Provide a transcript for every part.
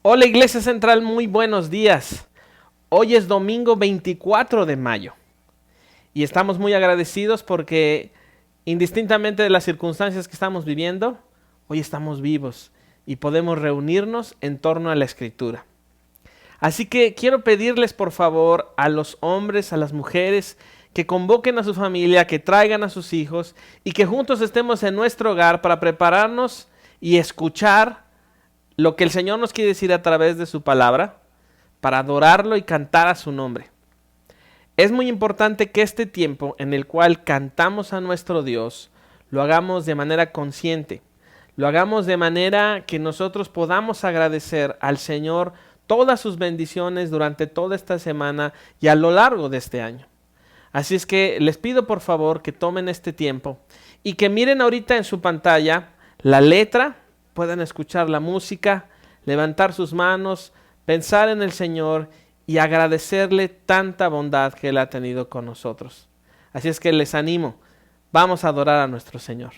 Hola Iglesia Central, muy buenos días. Hoy es domingo 24 de mayo y estamos muy agradecidos porque indistintamente de las circunstancias que estamos viviendo, hoy estamos vivos y podemos reunirnos en torno a la Escritura. Así que quiero pedirles por favor a los hombres, a las mujeres, que convoquen a su familia, que traigan a sus hijos y que juntos estemos en nuestro hogar para prepararnos y escuchar lo que el Señor nos quiere decir a través de su palabra, para adorarlo y cantar a su nombre. Es muy importante que este tiempo en el cual cantamos a nuestro Dios, lo hagamos de manera consciente, lo hagamos de manera que nosotros podamos agradecer al Señor todas sus bendiciones durante toda esta semana y a lo largo de este año. Así es que les pido por favor que tomen este tiempo y que miren ahorita en su pantalla la letra, puedan escuchar la música, levantar sus manos, pensar en el Señor y agradecerle tanta bondad que Él ha tenido con nosotros. Así es que les animo, vamos a adorar a nuestro Señor.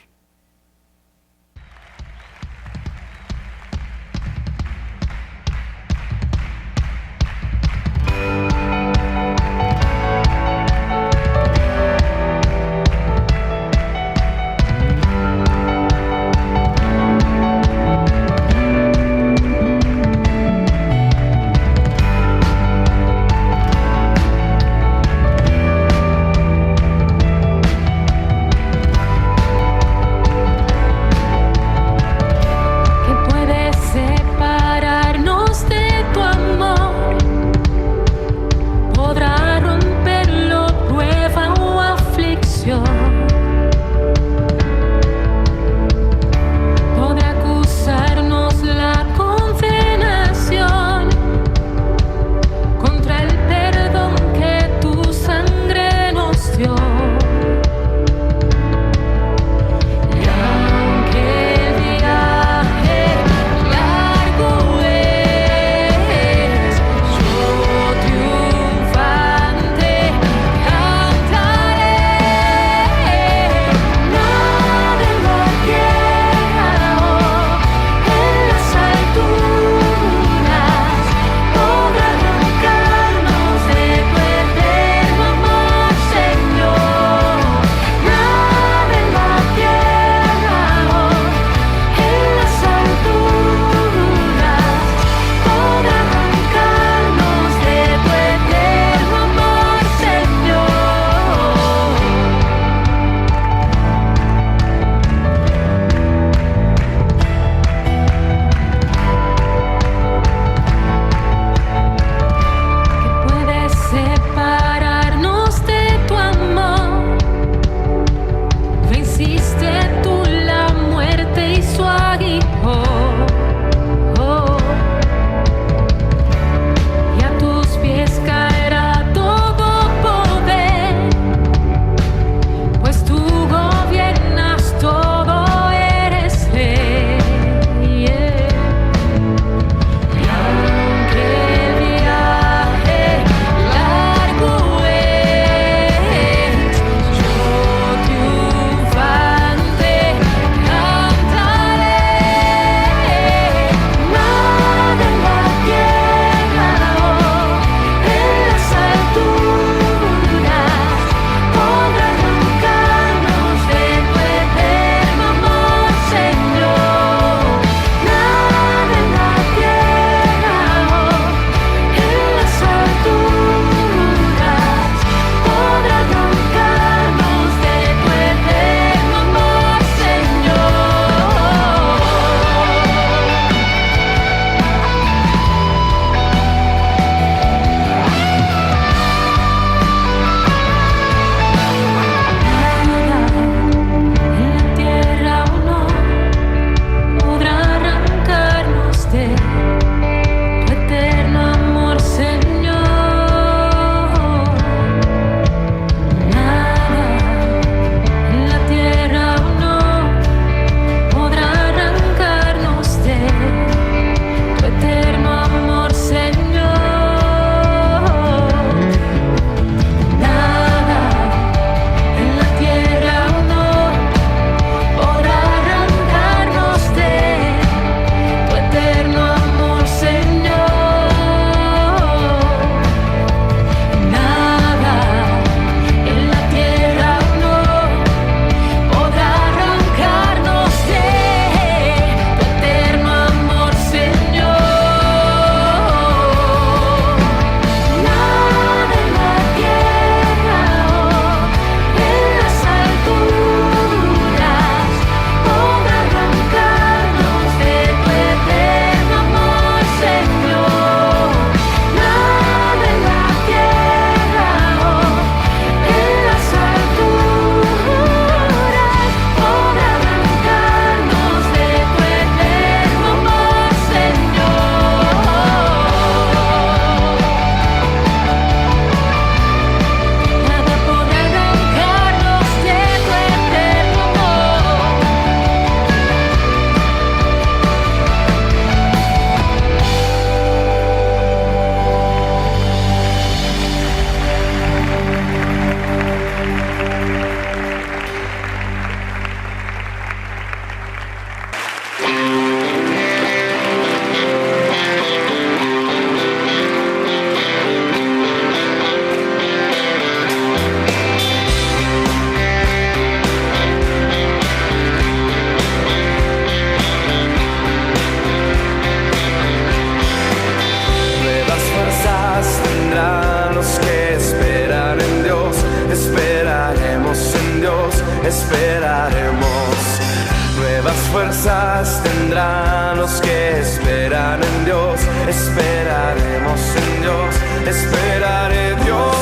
fuerzas tendrán los que esperan en Dios. Esperaremos en Dios, esperaré. Dios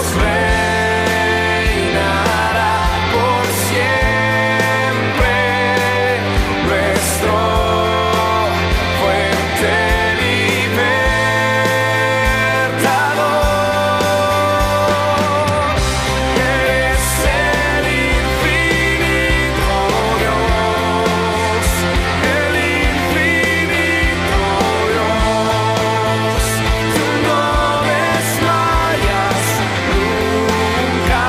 reinará por siempre, nuestro fuerte libertador. Eres el infinito Dios, el infinito Dios. Tú no desmayas, nunca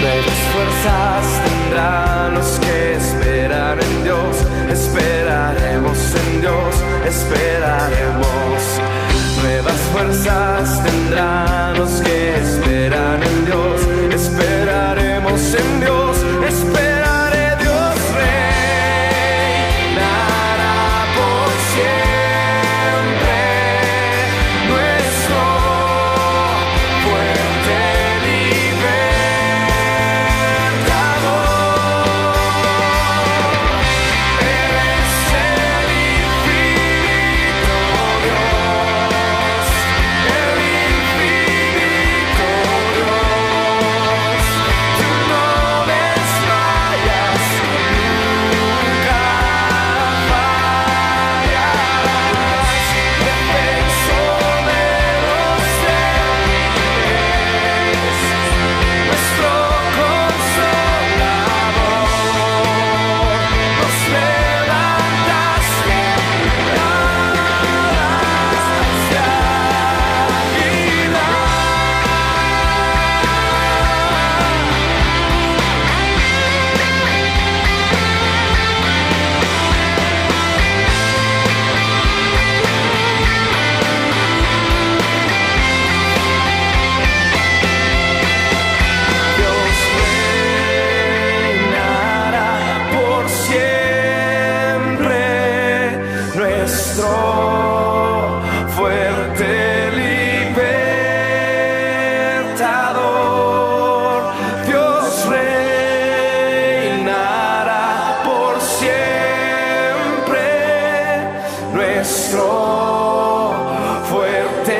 nuevas fuerzas tendrán los que esperan en Dios. Esperaremos en Dios, esperaremos. Nuevas fuerzas tendrán los que esperan en Dios. Esperaremos en Dios, esperaré. Dios reinará por siempre, nuestro fuerte libertador. Eres el infinito Dios, el infinito Dios. Tú no desmayas, nunca fallarás. Defensor de los débiles, nuestro consolador. Nos levantaste alas de águila. Dios reinará por siempre, nuestro fuerte libertador. Dios reinará por siempre, nuestro fuerte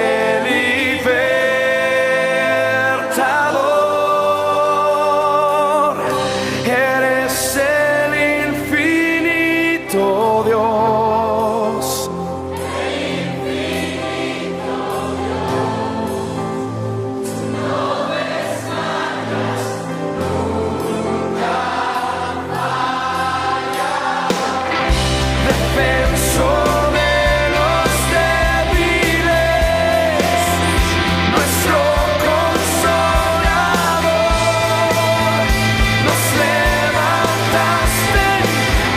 libertador. Eres el infinito Dios. Defensor de los débiles, nuestro consolador. Nos levantaste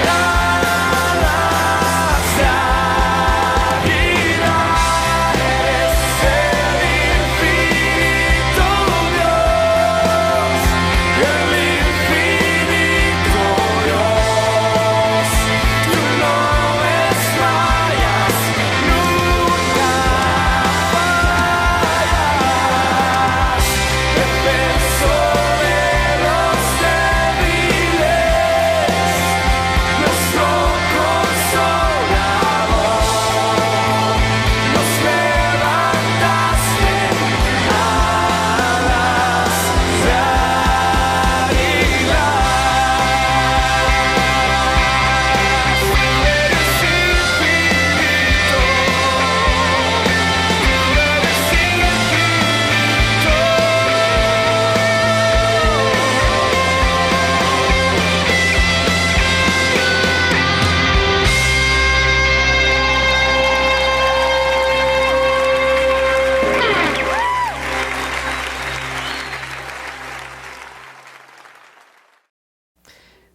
alas de águila. Eres el infinito Dios, el infinito Dios. Tú no desmayas, nunca fallarás. Defensor de los débiles, nuestro consolador. Nos levantaste alas de águila. Eres infinito, eres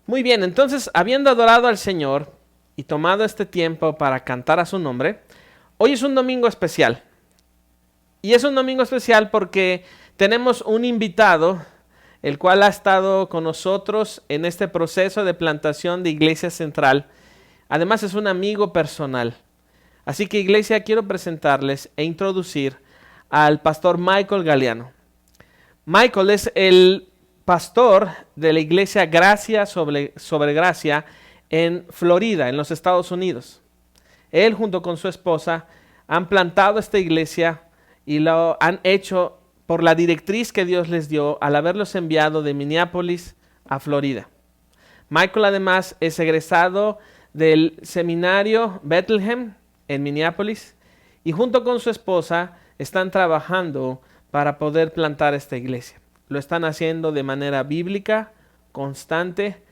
Muy bien, entonces, habiendo adorado al Señor y tomado este tiempo para cantar a su nombre, hoy es un domingo especial. Y es un domingo especial porque tenemos un invitado, el cual ha estado con nosotros en este proceso de plantación de Iglesia Central. Además es un amigo personal. Así que, iglesia, quiero presentarles e introducir al pastor Michael Galeano. Michael es el pastor de la iglesia Gracia sobre Gracia en Florida, en los Estados Unidos. Él, junto con su esposa, han plantado esta iglesia y lo han hecho por la directriz que Dios les dio al haberlos enviado de Minneapolis a Florida. Michael, además, es egresado del seminario Bethlehem en Minneapolis y junto con su esposa están trabajando para poder plantar esta iglesia. Lo están haciendo de manera bíblica, constante,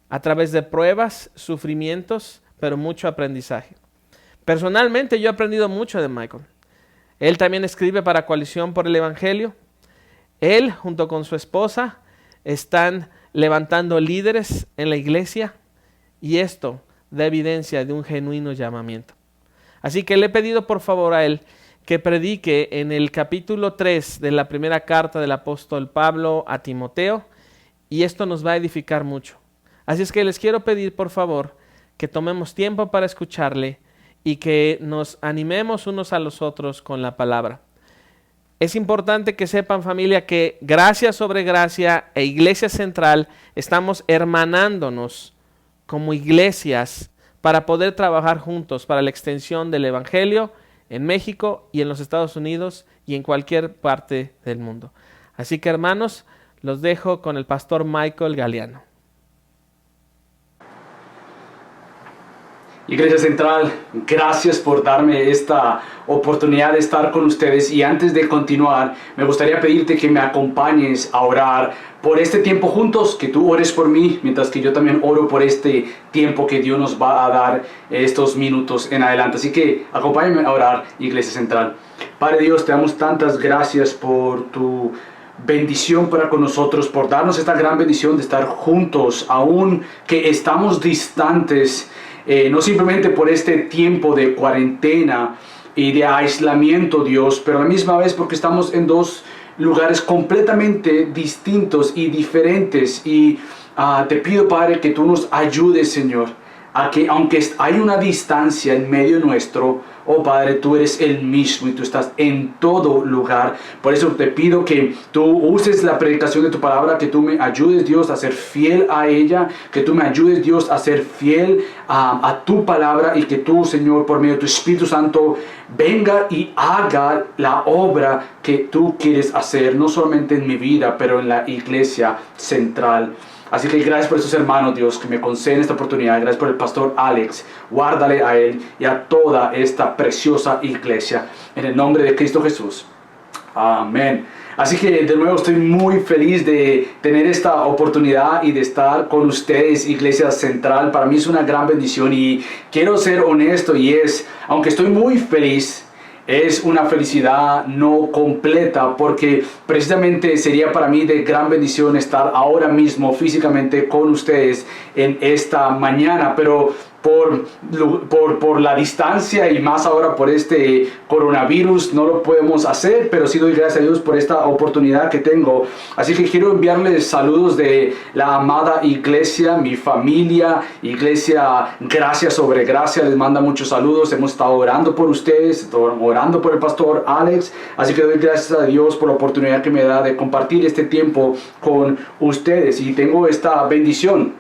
a través de pruebas, sufrimientos, pero mucho aprendizaje. Personalmente yo he aprendido mucho de Michael. Él también escribe para Coalición por el Evangelio. Él, junto con su esposa, están levantando líderes en la iglesia y esto da evidencia de un genuino llamamiento. Así que le he pedido por favor a él que predique en el capítulo 3 de la primera carta del apóstol Pablo a Timoteo y esto nos va a edificar mucho. Así es que les quiero pedir por favor que tomemos tiempo para escucharle y que nos animemos unos a los otros con la palabra. Es importante que sepan, familia, que Gracia sobre Gracia e Iglesia Central estamos hermanándonos como iglesias para poder trabajar juntos para la extensión del Evangelio en México y en los Estados Unidos y en cualquier parte del mundo. Así que, hermanos, los dejo con el pastor Michael Galeano. Iglesia Central, gracias por darme esta oportunidad de estar con ustedes y antes de continuar me gustaría pedirte que me acompañes a orar por este tiempo juntos, que tú ores por mí mientras que yo también oro por este tiempo que Dios nos va a dar estos minutos en adelante. Así que acompáñame a orar, Iglesia Central. Padre Dios, te damos tantas gracias por tu bendición para con nosotros, por darnos esta gran bendición de estar juntos, aun que estamos distantes. No simplemente por este tiempo de cuarentena y de aislamiento, Dios, pero a la misma vez porque estamos en dos lugares completamente distintos y diferentes. Y te pido, Padre, que tú nos ayudes, Señor, a que aunque hay una distancia en medio nuestro, oh Padre, tú eres el mismo y tú estás en todo lugar. Por eso te pido que tú uses la predicación de tu palabra, que tú me ayudes, Dios, a ser fiel a ella, que tú me ayudes, Dios, a ser fiel a tu palabra y que tú, Señor, por medio de tu Espíritu Santo, venga y haga la obra que tú quieres hacer, no solamente en mi vida, pero en la Iglesia Central. Así que gracias por estos hermanos, Dios, que me conceden esta oportunidad. Gracias por el pastor Alex. Guárdale a él y a toda esta preciosa iglesia. En el nombre de Cristo Jesús. Amén. Así que de nuevo estoy muy feliz de tener esta oportunidad y de estar con ustedes, Iglesia Central. Para mí es una gran bendición y quiero ser honesto y aunque estoy muy feliz, es una felicidad no completa porque precisamente sería para mí de gran bendición estar ahora mismo físicamente con ustedes en esta mañana, pero por la distancia y más ahora por este coronavirus no lo podemos hacer, pero sí doy gracias a Dios por esta oportunidad que tengo. Así que quiero enviarles saludos de la amada iglesia, mi familia, Iglesia Gracia sobre Gracia, les manda muchos saludos. Hemos estado orando por ustedes, orando por el pastor Alex, así que doy gracias a Dios por la oportunidad que me da de compartir este tiempo con ustedes y tengo esta bendición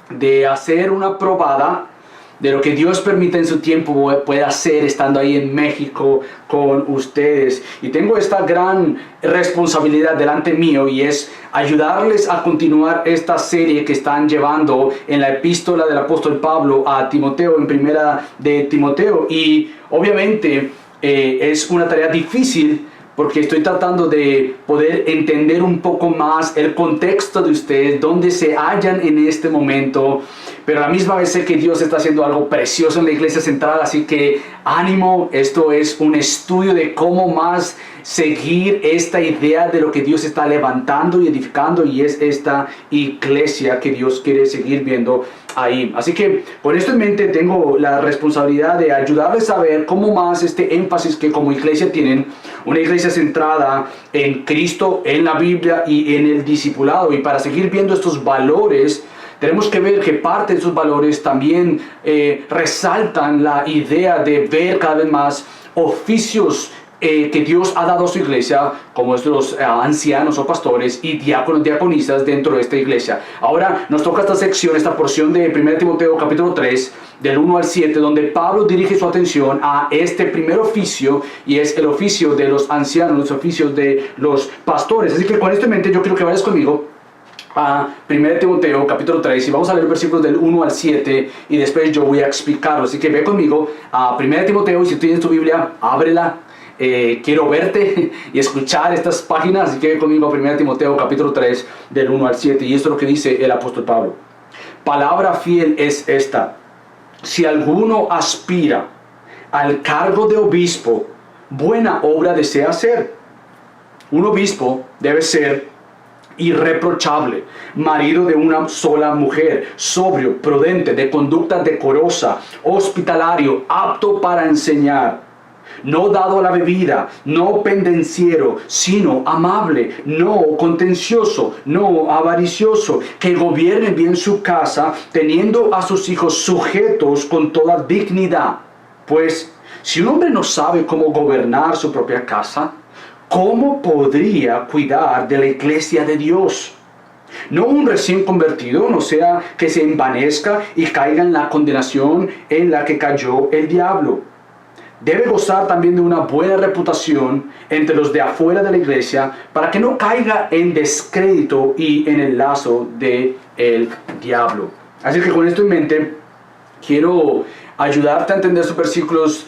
de hacer una probada de lo que Dios permite en su tiempo puede hacer estando ahí en México con ustedes. Y tengo esta gran responsabilidad delante mío y es ayudarles a continuar esta serie que están llevando en la epístola del apóstol Pablo a Timoteo, en primera de Timoteo. Y obviamente es una tarea difícil porque estoy tratando de poder entender un poco más el contexto de ustedes, dónde se hallan en este momento, pero a la misma vez sé que Dios está haciendo algo precioso en la Iglesia Central, así que ánimo, esto es un estudio de cómo más seguir esta idea de lo que Dios está levantando y edificando, y es esta iglesia que Dios quiere seguir viendo ahí. Así que con esto en mente tengo la responsabilidad de ayudarles a ver cómo más este énfasis que como iglesia tienen, una iglesia centrada en Cristo, en la Biblia y en el discipulado, y para seguir viendo estos valores tenemos que ver que parte de esos valores también resaltan la idea de ver cada vez más oficios que Dios ha dado a su iglesia, como estos ancianos o pastores y diáconos, diaconisas dentro de esta iglesia. Ahora nos toca esta sección, esta porción de 1 Timoteo capítulo 3, del 1 al 7, donde Pablo dirige su atención a este primer oficio, y es el oficio de los ancianos, los oficios de los pastores. Así que con esto en mente yo quiero que vayas conmigo a 1 Timoteo capítulo 3 y vamos a leer versículos del 1 al 7 y después yo voy a explicarlo. Así que ve conmigo a 1 Timoteo, y si tú tienes tu Biblia, ábrela. Quiero verte y escuchar estas páginas, así que ve conmigo a 1 Timoteo capítulo 3 del 1 al 7, y esto es lo que dice el apóstol Pablo. Palabra fiel es esta: si alguno aspira al cargo de obispo, buena obra desea hacer. Un obispo debe ser irreprochable, marido de una sola mujer, sobrio, prudente, de conducta decorosa, hospitalario, apto para enseñar, no dado a la bebida, no pendenciero, sino amable, no contencioso, no avaricioso, que gobierne bien su casa, teniendo a sus hijos sujetos con toda dignidad. Pues, si un hombre no sabe cómo gobernar su propia casa, ¿cómo podría cuidar de la iglesia de Dios? No un recién convertido, no sea que se envanezca y caiga en la condenación en la que cayó el diablo. Debe gozar también de una buena reputación entre los de afuera de la iglesia, para que no caiga en descrédito y en el lazo del diablo. Así que con esto en mente, quiero ayudarte a entender estos versículos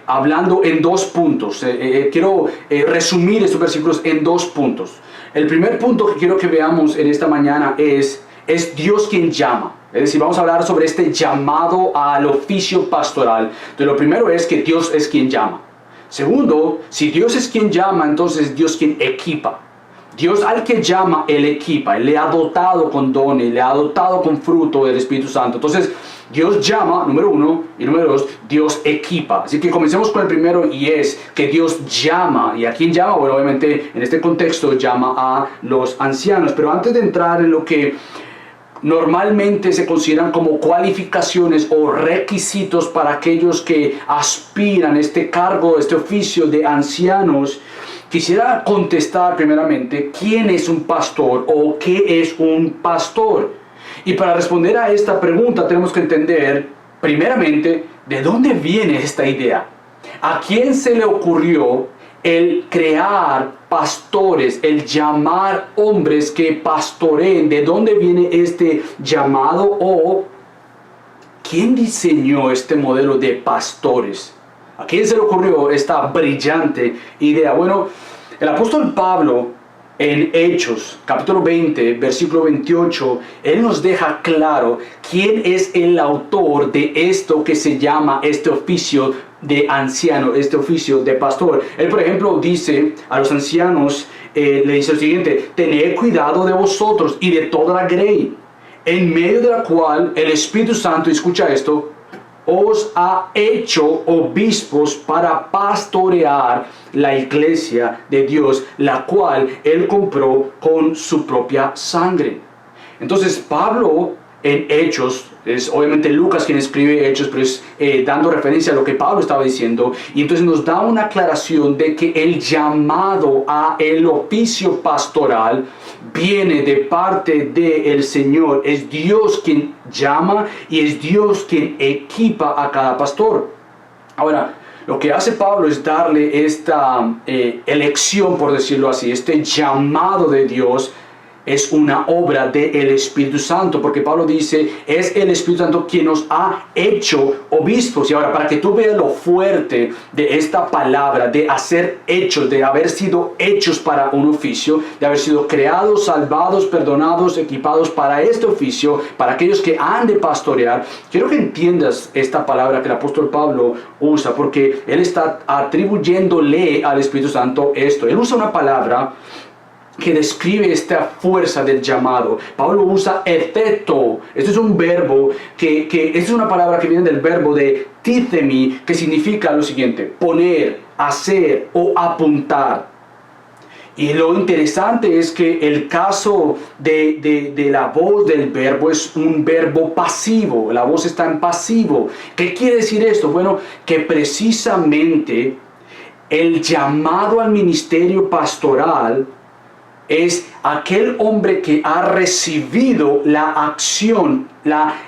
hablando en dos puntos. Quiero resumir estos versículos en dos puntos. El primer punto que quiero que veamos en esta mañana es Dios quien llama. Es decir, vamos a hablar sobre este llamado al oficio pastoral. Entonces, lo primero es que Dios es quien llama. Segundo, si Dios es quien llama, entonces Dios quien equipa. Dios al que llama, Él equipa. Él le ha dotado con dones, le ha dotado con fruto del Espíritu Santo. Entonces, Dios llama, número uno, y número dos, Dios equipa. Así que comencemos con el primero, y es que Dios llama. ¿Y a quién llama? Bueno, obviamente en este contexto llama a los ancianos. Pero antes de entrar en lo que normalmente se consideran como cualificaciones o requisitos para aquellos que aspiran a este cargo, este oficio de ancianos, quisiera contestar primeramente ¿quién es un pastor o qué es un pastor? Y para responder a esta pregunta tenemos que entender primeramente de dónde viene esta idea. ¿A quién se le ocurrió el crear pastores, el llamar hombres que pastoreen? ¿De dónde viene este llamado? ¿O quién diseñó este modelo de pastores? ¿A quién se le ocurrió esta brillante idea? Bueno, el apóstol Pablo en Hechos, capítulo 20, versículo 28, él nos deja claro quién es el autor de esto que se llama este oficio de anciano, este oficio de pastor. Él, por ejemplo, dice a los ancianos, le dice lo siguiente: tened cuidado de vosotros y de toda la grey, en medio de la cual el Espíritu Santo, escucha esto, os ha hecho obispos para pastorear la iglesia de Dios, la cual Él compró con su propia sangre. Entonces Pablo en Hechos, es obviamente Lucas quien escribe Hechos, pero es dando referencia a lo que Pablo estaba diciendo, y entonces nos da una aclaración de que el llamado a el oficio pastoral viene de parte del Señor. Es Dios quien llama y es Dios quien equipa a cada pastor. Ahora, lo que hace Pablo es darle esta elección, por decirlo así, este llamado de Dios. Es una obra del Espíritu Santo, porque Pablo dice, es el Espíritu Santo quien nos ha hecho obispos. Y ahora, para que tú veas lo fuerte de esta palabra, de hacer hechos, de haber sido hechos para un oficio, de haber sido creados, salvados, perdonados, equipados para este oficio, para aquellos que han de pastorear, quiero que entiendas esta palabra que el apóstol Pablo usa, porque él está atribuyéndole al Espíritu Santo esto. Él usa una palabra que describe esta fuerza del llamado. Pablo usa etheto. Esto es un verbo esta es una palabra que viene del verbo de tithemi, que significa lo siguiente: poner, hacer o apuntar. Y lo interesante es que el caso de la voz del verbo es un verbo pasivo. La voz está en pasivo. ¿Qué quiere decir esto? Bueno, que precisamente el llamado al ministerio pastoral es aquel hombre que ha recibido la acción,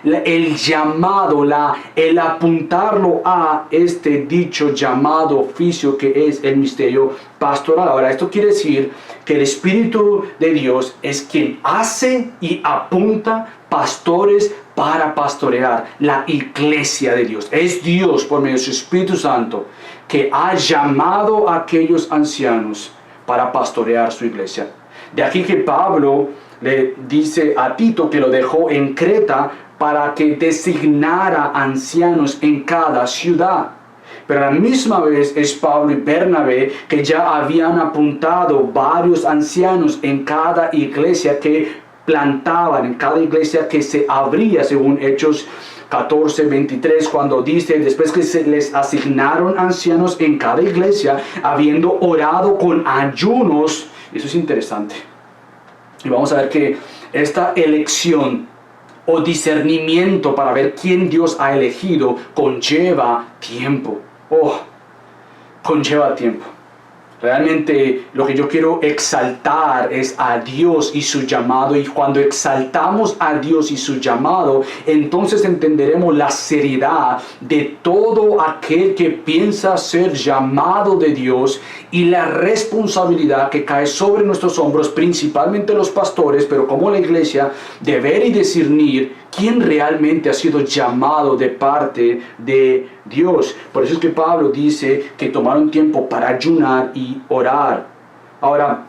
el llamado, el apuntarlo a este dicho llamado oficio que es el ministerio pastoral. Ahora, esto quiere decir que el Espíritu de Dios es quien hace y apunta pastores para pastorear la iglesia de Dios. Es Dios, por medio de su Espíritu Santo, que ha llamado a aquellos ancianos para pastorear su iglesia. De aquí que Pablo le dice a Tito que lo dejó en Creta para que designara ancianos en cada ciudad. Pero a la misma vez es Pablo y Bernabé que ya habían apuntado varios ancianos en cada iglesia que plantaban, en cada iglesia que se abría, según Hechos 14:23, cuando dice, después que se les asignaron ancianos en cada iglesia, habiendo orado con ayunos. Eso es interesante. Y vamos a ver que esta elección o discernimiento para ver quién Dios ha elegido conlleva tiempo. Conlleva tiempo. Realmente lo que yo quiero exaltar es a Dios y su llamado. Y cuando exaltamos a Dios y su llamado, entonces entenderemos la seriedad de todo aquel que piensa ser llamado de Dios y la responsabilidad que cae sobre nuestros hombros, principalmente los pastores, pero como la iglesia, de ver y discernir quién realmente ha sido llamado de parte de Dios. Por eso es que Pablo dice que tomaron tiempo para ayunar y orar. Ahora,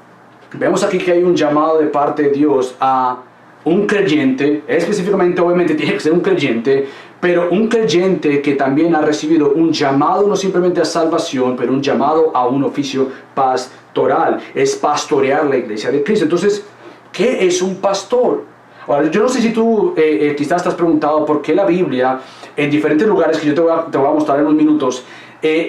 vemos aquí que hay un llamado de parte de Dios a un creyente, específicamente obviamente tiene que ser un creyente, pero un creyente que también ha recibido un llamado no simplemente a salvación, pero un llamado a un oficio pastoral, es pastorear la iglesia de Cristo. Entonces, ¿qué es un pastor? Ahora, yo no sé si tú quizás te has preguntado por qué la Biblia, en diferentes lugares que yo te voy a mostrar en unos minutos,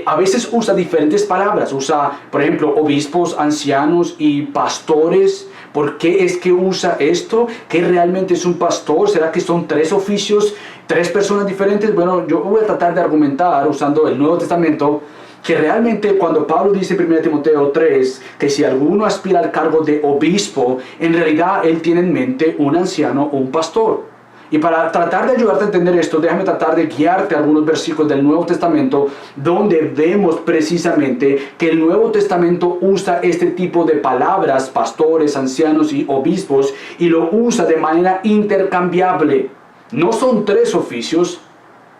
a veces usa diferentes palabras. Usa, por ejemplo, obispos, ancianos y pastores. ¿Por qué es que usa esto? ¿Qué realmente es un pastor? ¿Será que son tres oficios, tres personas diferentes? Bueno, yo voy a tratar de argumentar usando el Nuevo Testamento que realmente cuando Pablo dice en 1 Timoteo 3 que si alguno aspira al cargo de obispo, en realidad él tiene en mente un anciano o un pastor. Y para tratar de ayudarte a entender esto, déjame tratar de guiarte a algunos versículos del Nuevo Testamento donde vemos precisamente que el Nuevo Testamento usa este tipo de palabras, pastores, ancianos y obispos, y lo usa de manera intercambiable. No son tres oficios,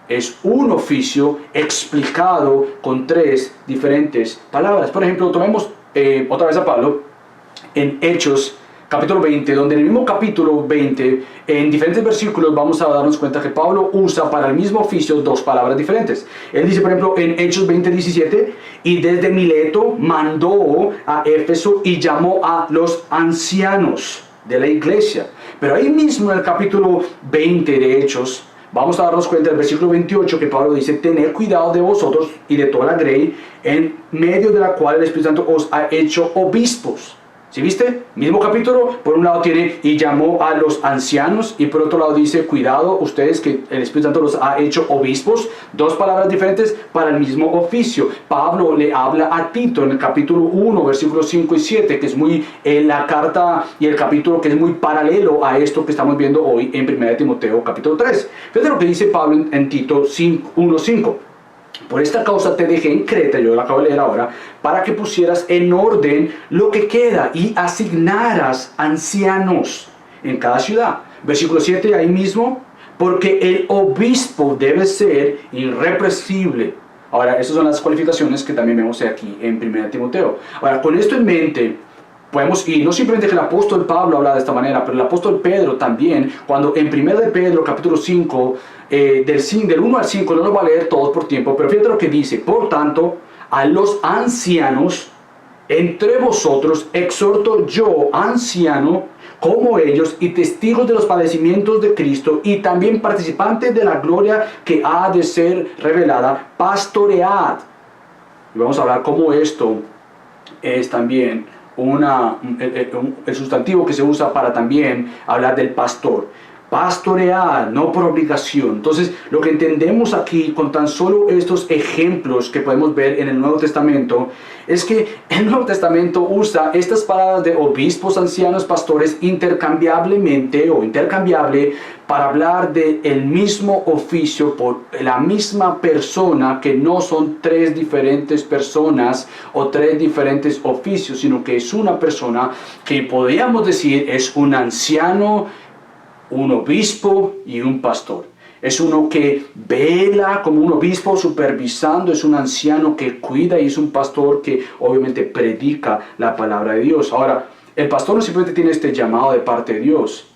es un oficio explicado con tres diferentes palabras. Por ejemplo, tomemos otra vez a Pablo en Hechos capítulo 20, donde en el mismo capítulo 20, en diferentes versículos vamos a darnos cuenta que Pablo usa para el mismo oficio dos palabras diferentes. Él dice, por ejemplo, en Hechos 20:17, y desde Mileto mandó a Éfeso y llamó a los ancianos de la iglesia. Pero ahí mismo en el capítulo 20 de Hechos, vamos a darnos cuenta del versículo 28 que Pablo dice, tened cuidado de vosotros y de toda la grey, en medio de la cual el Espíritu Santo os ha hecho obispos. ¿Sí viste? Mismo capítulo, por un lado tiene y llamó a los ancianos, y por otro lado dice, cuidado ustedes que el Espíritu Santo los ha hecho obispos. Dos palabras diferentes para el mismo oficio. Pablo le habla a Tito en el capítulo 1, versículos 5 y 7, que es muy la carta y el capítulo que es muy paralelo a esto que estamos viendo hoy en 1 Timoteo capítulo 3. Fíjate lo que dice Pablo en Tito 1:5. Por esta causa te dejé en Creta, yo lo acabo de leer ahora, para que pusieras en orden lo que queda y asignaras ancianos en cada ciudad. Versículo 7, ahí mismo, porque el obispo debe ser irreprensible. Ahora, esas son las cualificaciones que también vemos aquí en 1 Timoteo. Ahora, con esto en mente, podemos, y no simplemente que el apóstol Pablo habla de esta manera, pero el apóstol Pedro también, cuando en 1 de Pedro capítulo 5, del 1 al 5, no lo voy a leer todos por tiempo, pero fíjate lo que dice, por tanto, a los ancianos entre vosotros exhorto yo, anciano, como ellos, y testigos de los padecimientos de Cristo, y también participantes de la gloria que ha de ser revelada, pastoread. Y vamos a hablar cómo esto es también el sustantivo que se usa para también hablar del pastor. Pastorear, no por obligación. Entonces, lo que entendemos aquí con tan solo estos ejemplos que podemos ver en el Nuevo Testamento es que el Nuevo Testamento usa estas palabras de obispos, ancianos, pastores intercambiablemente o intercambiable para hablar del mismo oficio por la misma persona, que no son tres diferentes personas o tres diferentes oficios, sino que es una persona que podríamos decir es un anciano, un obispo y un pastor. Es uno que vela como un obispo supervisando, es un anciano que cuida y es un pastor que obviamente predica la palabra de Dios. Ahora, el pastor no simplemente tiene este llamado de parte de Dios,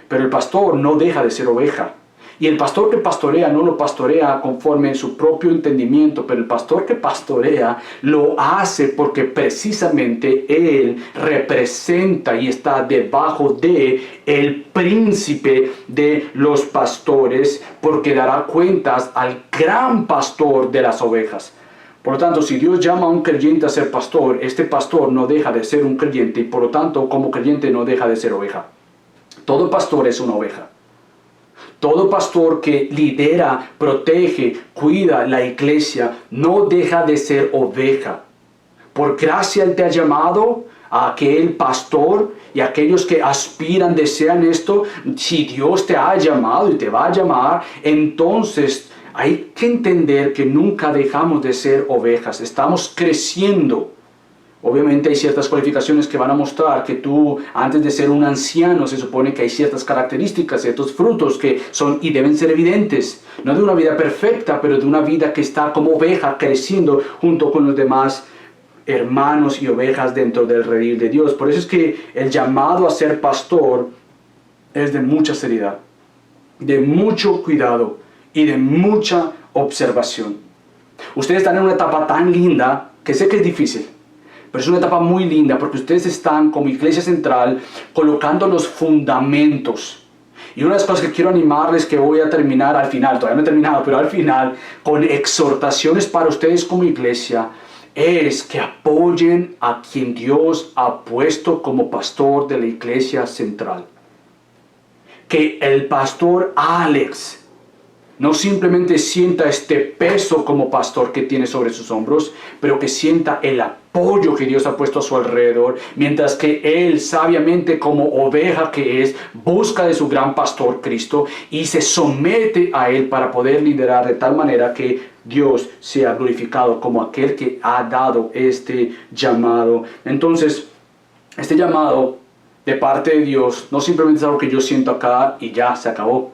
pero el pastor no deja de ser oveja. Y el pastor que pastorea no lo pastorea conforme en su propio entendimiento, pero el pastor que pastorea lo hace porque precisamente él representa y está debajo de el príncipe de los pastores, porque dará cuentas al gran pastor de las ovejas. Por lo tanto, si Dios llama a un creyente a ser pastor, este pastor no deja de ser un creyente y por lo tanto como creyente no deja de ser oveja. Todo pastor es una oveja. Todo pastor que lidera, protege, cuida la iglesia, no deja de ser oveja. Por gracia Él te ha llamado a aquel pastor y a aquellos que aspiran, desean esto. Si Dios te ha llamado y te va a llamar, entonces hay que entender que nunca dejamos de ser ovejas. Estamos creciendo. Obviamente hay ciertas cualificaciones que van a mostrar que tú, antes de ser un anciano, se supone que hay ciertas características, ciertos frutos que son y deben ser evidentes. No de una vida perfecta, pero de una vida que está como oveja creciendo junto con los demás hermanos y ovejas dentro del redil de Dios. Por eso es que el llamado a ser pastor es de mucha seriedad, de mucho cuidado y de mucha observación. Ustedes están en una etapa tan linda que sé que es difícil. Pero es una etapa muy linda porque ustedes están como Iglesia Central colocando los fundamentos. Y una de las cosas que quiero animarles, que voy a terminar al final, todavía no he terminado, pero al final, con exhortaciones para ustedes como iglesia, es que apoyen a quien Dios ha puesto como pastor de la Iglesia Central. Que el pastor Alex no simplemente sienta este peso como pastor que tiene sobre sus hombros, pero que sienta el apoyo que Dios ha puesto a su alrededor, mientras que él sabiamente como oveja que es, busca de su gran pastor Cristo y se somete a él para poder liderar de tal manera que Dios sea glorificado como aquel que ha dado este llamado. Entonces, este llamado de parte de Dios no simplemente es algo que yo siento acá y ya se acabó.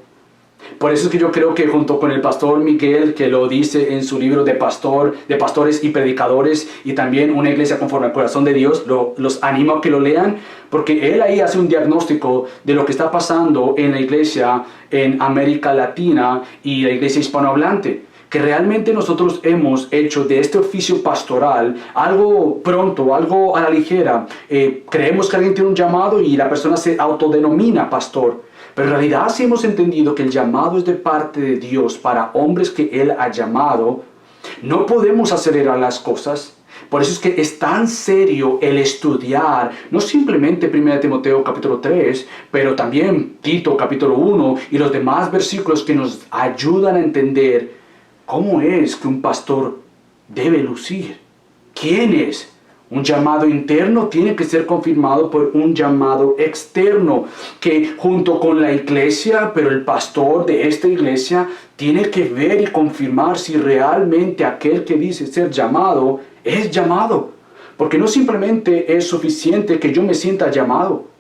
Por eso es que yo creo que junto con el pastor Miguel, que lo dice en su libro de pastores y predicadores, y también Una iglesia conforme al corazón de Dios, los animo a que lo lean, porque él ahí hace un diagnóstico de lo que está pasando en la iglesia en América Latina y la iglesia hispanohablante. Que realmente nosotros hemos hecho de este oficio pastoral algo pronto, algo a la ligera. Creemos que alguien tiene un llamado y la persona se autodenomina pastor. Pero en realidad sí hemos entendido que el llamado es de parte de Dios para hombres que Él ha llamado. No podemos acelerar las cosas. Por eso es que es tan serio el estudiar, no simplemente 1 Timoteo capítulo 3, pero también Tito capítulo 1 y los demás versículos que nos ayudan a entender cómo es que un pastor debe lucir. ¿Quién es? Un llamado interno tiene que ser confirmado por un llamado externo, que junto con la iglesia, pero el pastor de esta iglesia tiene que ver y confirmar si realmente aquel que dice ser llamado es llamado. Porque no simplemente es suficiente que yo me sienta llamado.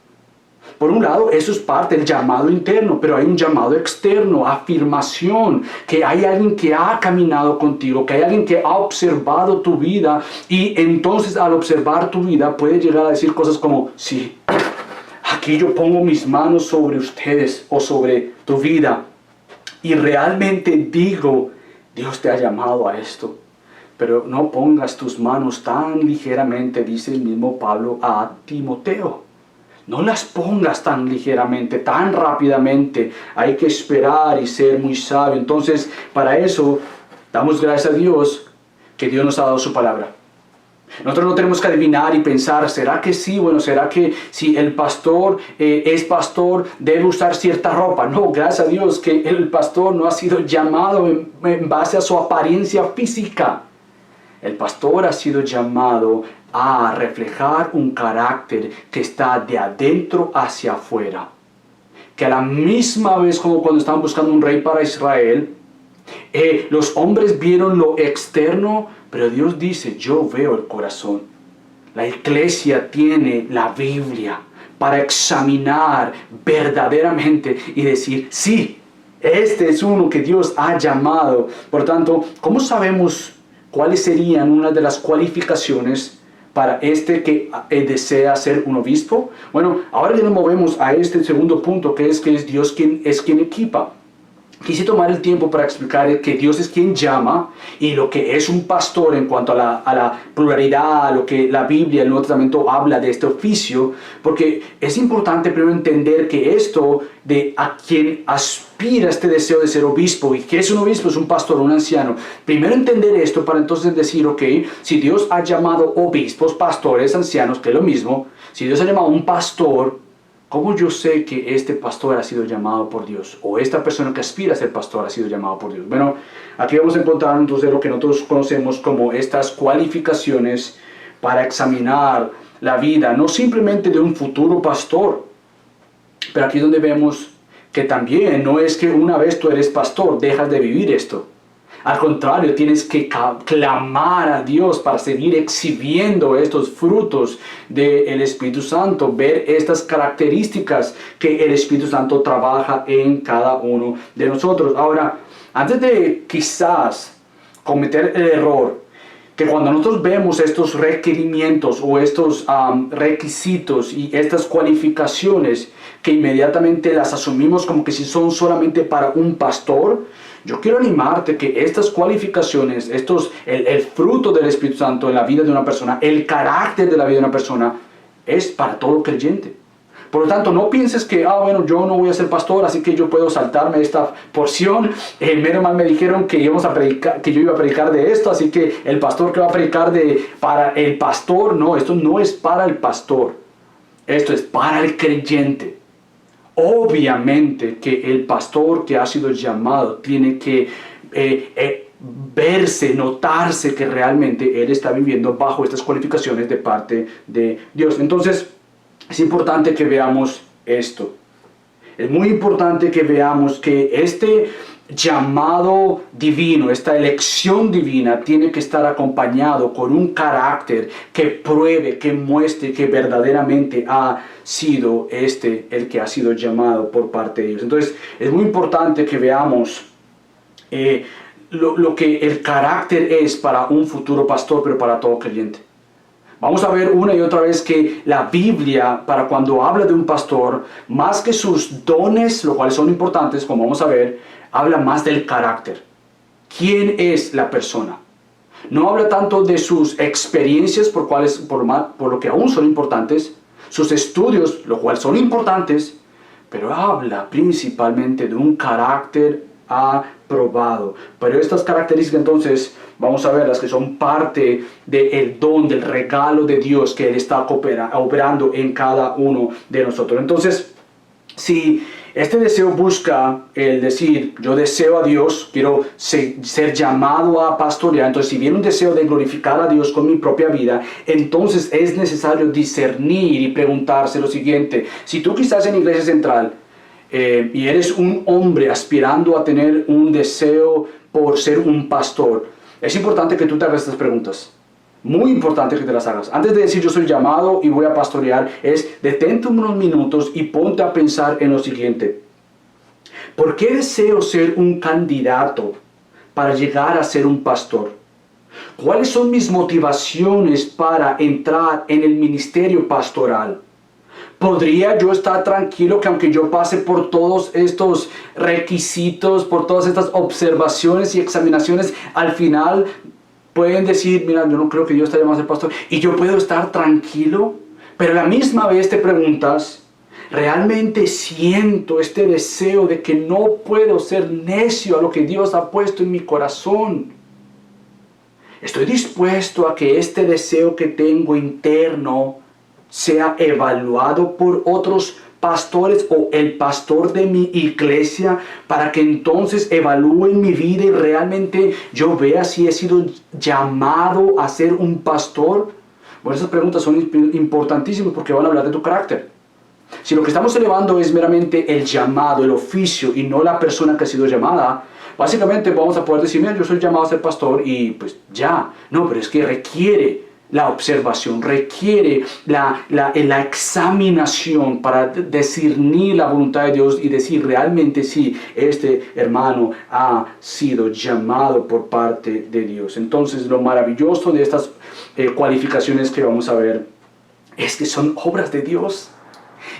Por un lado, eso es parte del llamado interno, pero hay un llamado externo, afirmación, que hay alguien que ha caminado contigo, que hay alguien que ha observado tu vida y entonces al observar tu vida puede llegar a decir cosas como, sí, aquí yo pongo mis manos sobre ustedes o sobre tu vida y realmente digo, Dios te ha llamado a esto. Pero no pongas tus manos tan ligeramente, dice el mismo Pablo a Timoteo. No las pongas tan ligeramente, tan rápidamente. Hay que esperar y ser muy sabio. Entonces, para eso, damos gracias a Dios que Dios nos ha dado su palabra. Nosotros no tenemos que adivinar y pensar, ¿será que sí? Bueno, ¿será que si el pastor es pastor debe usar cierta ropa? No, gracias a Dios que el pastor no ha sido llamado en base a su apariencia física. El pastor ha sido llamado a reflejar un carácter que está de adentro hacia afuera. Que a la misma vez como cuando estaban buscando un rey para Israel, los hombres vieron lo externo, pero Dios dice, yo veo el corazón. La iglesia tiene la Biblia para examinar verdaderamente y decir, sí, este es uno que Dios ha llamado. Por tanto, ¿cómo sabemos cuáles serían una de las cualificaciones para este que desea ser un obispo? Bueno, ahora ya nos movemos a este segundo punto, que es Dios quien equipa. Quise tomar el tiempo para explicar que Dios es quien llama y lo que es un pastor en cuanto a la pluralidad, lo que la Biblia, el Nuevo Testamento habla de este oficio, porque es importante primero entender que esto de a quien aspira este deseo de ser obispo, y que es un obispo, es un pastor, un anciano, primero entender esto para entonces decir, ok, si Dios ha llamado obispos, pastores, ancianos, que es lo mismo, si Dios ha llamado un pastor, ¿cómo yo sé que este pastor ha sido llamado por Dios? O esta persona que aspira a ser pastor ha sido llamado por Dios. Bueno, aquí vamos a encontrar entonces lo que nosotros conocemos como estas cualificaciones para examinar la vida, no simplemente de un futuro pastor, pero aquí es donde vemos que también no es que una vez tú eres pastor, dejas de vivir esto. Al contrario, tienes que clamar a Dios para seguir exhibiendo estos frutos del Espíritu Santo, ver estas características que el Espíritu Santo trabaja en cada uno de nosotros. Ahora, antes de quizás cometer el error, que cuando nosotros vemos estos requerimientos o estos requisitos y estas cualificaciones, que inmediatamente las asumimos como que si son solamente para un pastor, yo quiero animarte que estas cualificaciones, el fruto del Espíritu Santo en la vida de una persona, el carácter de la vida de una persona, es para todo creyente. Por lo tanto, no pienses que, bueno, yo no voy a ser pastor, así que yo puedo saltarme esta porción. Menos mal me dijeron que yo iba a predicar de esto, así que el pastor que va a predicar para el pastor, no, esto no es para el pastor. Esto es para el creyente. Obviamente que el pastor que ha sido llamado tiene que verse, notarse que realmente él está viviendo bajo estas cualificaciones de parte de Dios. Entonces, es importante que veamos esto. Es muy importante que veamos que este llamado divino, esta elección divina tiene que estar acompañado con un carácter que pruebe, que muestre que verdaderamente ha sido el que ha sido llamado por parte de Dios. Entonces es muy importante que veamos lo que el carácter es para un futuro pastor, pero para todo creyente. Vamos a ver una y otra vez que la Biblia, para cuando habla de un pastor, más que sus dones, lo cuales son importantes, como vamos a ver, habla más del carácter. ¿Quién es la persona? No habla tanto de sus experiencias, por lo que aún son importantes, sus estudios, lo cual son importantes, pero habla principalmente de un carácter aprobado. Pero estas características entonces vamos a ver las que son parte del don, del regalo de Dios que Él está operando en cada uno de nosotros. Entonces, si este deseo busca el decir, yo deseo a Dios, quiero ser llamado a pastorear, entonces si viene un deseo de glorificar a Dios con mi propia vida, entonces es necesario discernir y preguntarse lo siguiente. Si tú quizás en Iglesia Central y eres un hombre aspirando a tener un deseo por ser un pastor, es importante que tú te hagas estas preguntas. Muy importante que te las hagas. Antes de decir yo soy llamado y voy a pastorear, detente unos minutos y ponte a pensar en lo siguiente. ¿Por qué deseo ser un candidato para llegar a ser un pastor? ¿Cuáles son mis motivaciones para entrar en el ministerio pastoral? ¿Podría yo estar tranquilo que aunque yo pase por todos estos requisitos, por todas estas observaciones y examinaciones, al final pueden decir, mira, yo no creo que Dios está llamado a ser pastor, y yo puedo estar tranquilo? Pero a la misma vez te preguntas, ¿realmente siento este deseo de que no puedo ser necio a lo que Dios ha puesto en mi corazón? Estoy dispuesto a que este deseo que tengo interno sea evaluado por otros pastores o el pastor de mi iglesia para que entonces evalúen mi vida y realmente yo vea si he sido llamado a ser un pastor. Bueno, esas preguntas son importantísimas porque van a hablar de tu carácter. Si lo que estamos elevando es meramente el llamado, el oficio y no la persona que ha sido llamada, básicamente vamos a poder decir, mira, yo soy llamado a ser pastor y pues ya. No, pero es que requiere la observación, requiere la examinación para discernir la voluntad de Dios y decir realmente si este hermano ha sido llamado por parte de Dios. Entonces, lo maravilloso de estas cualificaciones que vamos a ver es que son obras de Dios.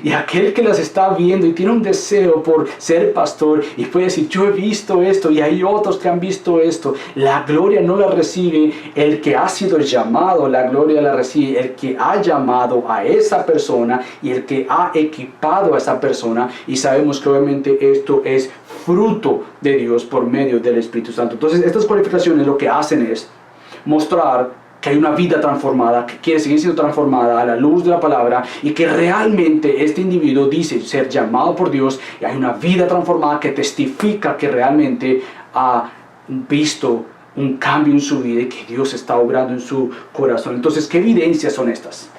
Y aquel que las está viendo y tiene un deseo por ser pastor y puede decir, yo he visto esto y hay otros que han visto esto, la gloria no la recibe el que ha sido llamado, la gloria la recibe el que ha llamado a esa persona y el que ha equipado a esa persona, y sabemos que obviamente esto es fruto de Dios por medio del Espíritu Santo. Entonces estas cualificaciones lo que hacen es mostrar que hay una vida transformada, que quiere seguir siendo transformada a la luz de la palabra y que realmente este individuo dice ser llamado por Dios y hay una vida transformada que testifica que realmente ha visto un cambio en su vida y que Dios está obrando en su corazón. Entonces, ¿qué evidencias son estas?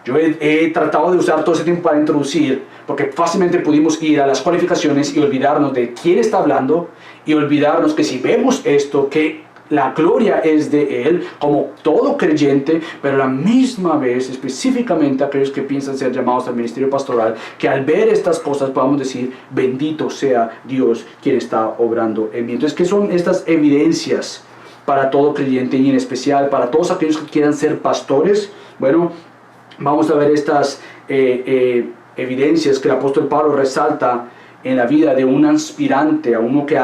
Yo he tratado de usar todo ese tiempo para introducir, porque fácilmente pudimos ir a las cualificaciones y olvidarnos de quién está hablando y olvidarnos que si vemos esto, que la gloria es de Él, como todo creyente, pero a la misma vez, específicamente aquellos que piensan ser llamados al ministerio pastoral, que al ver estas cosas podamos decir, bendito sea Dios quien está obrando en mí. Entonces, ¿qué son estas evidencias para todo creyente y en especial para todos aquellos que quieran ser pastores? Bueno, vamos a ver estas evidencias que el apóstol Pablo resalta en la vida de un aspirante, a uno que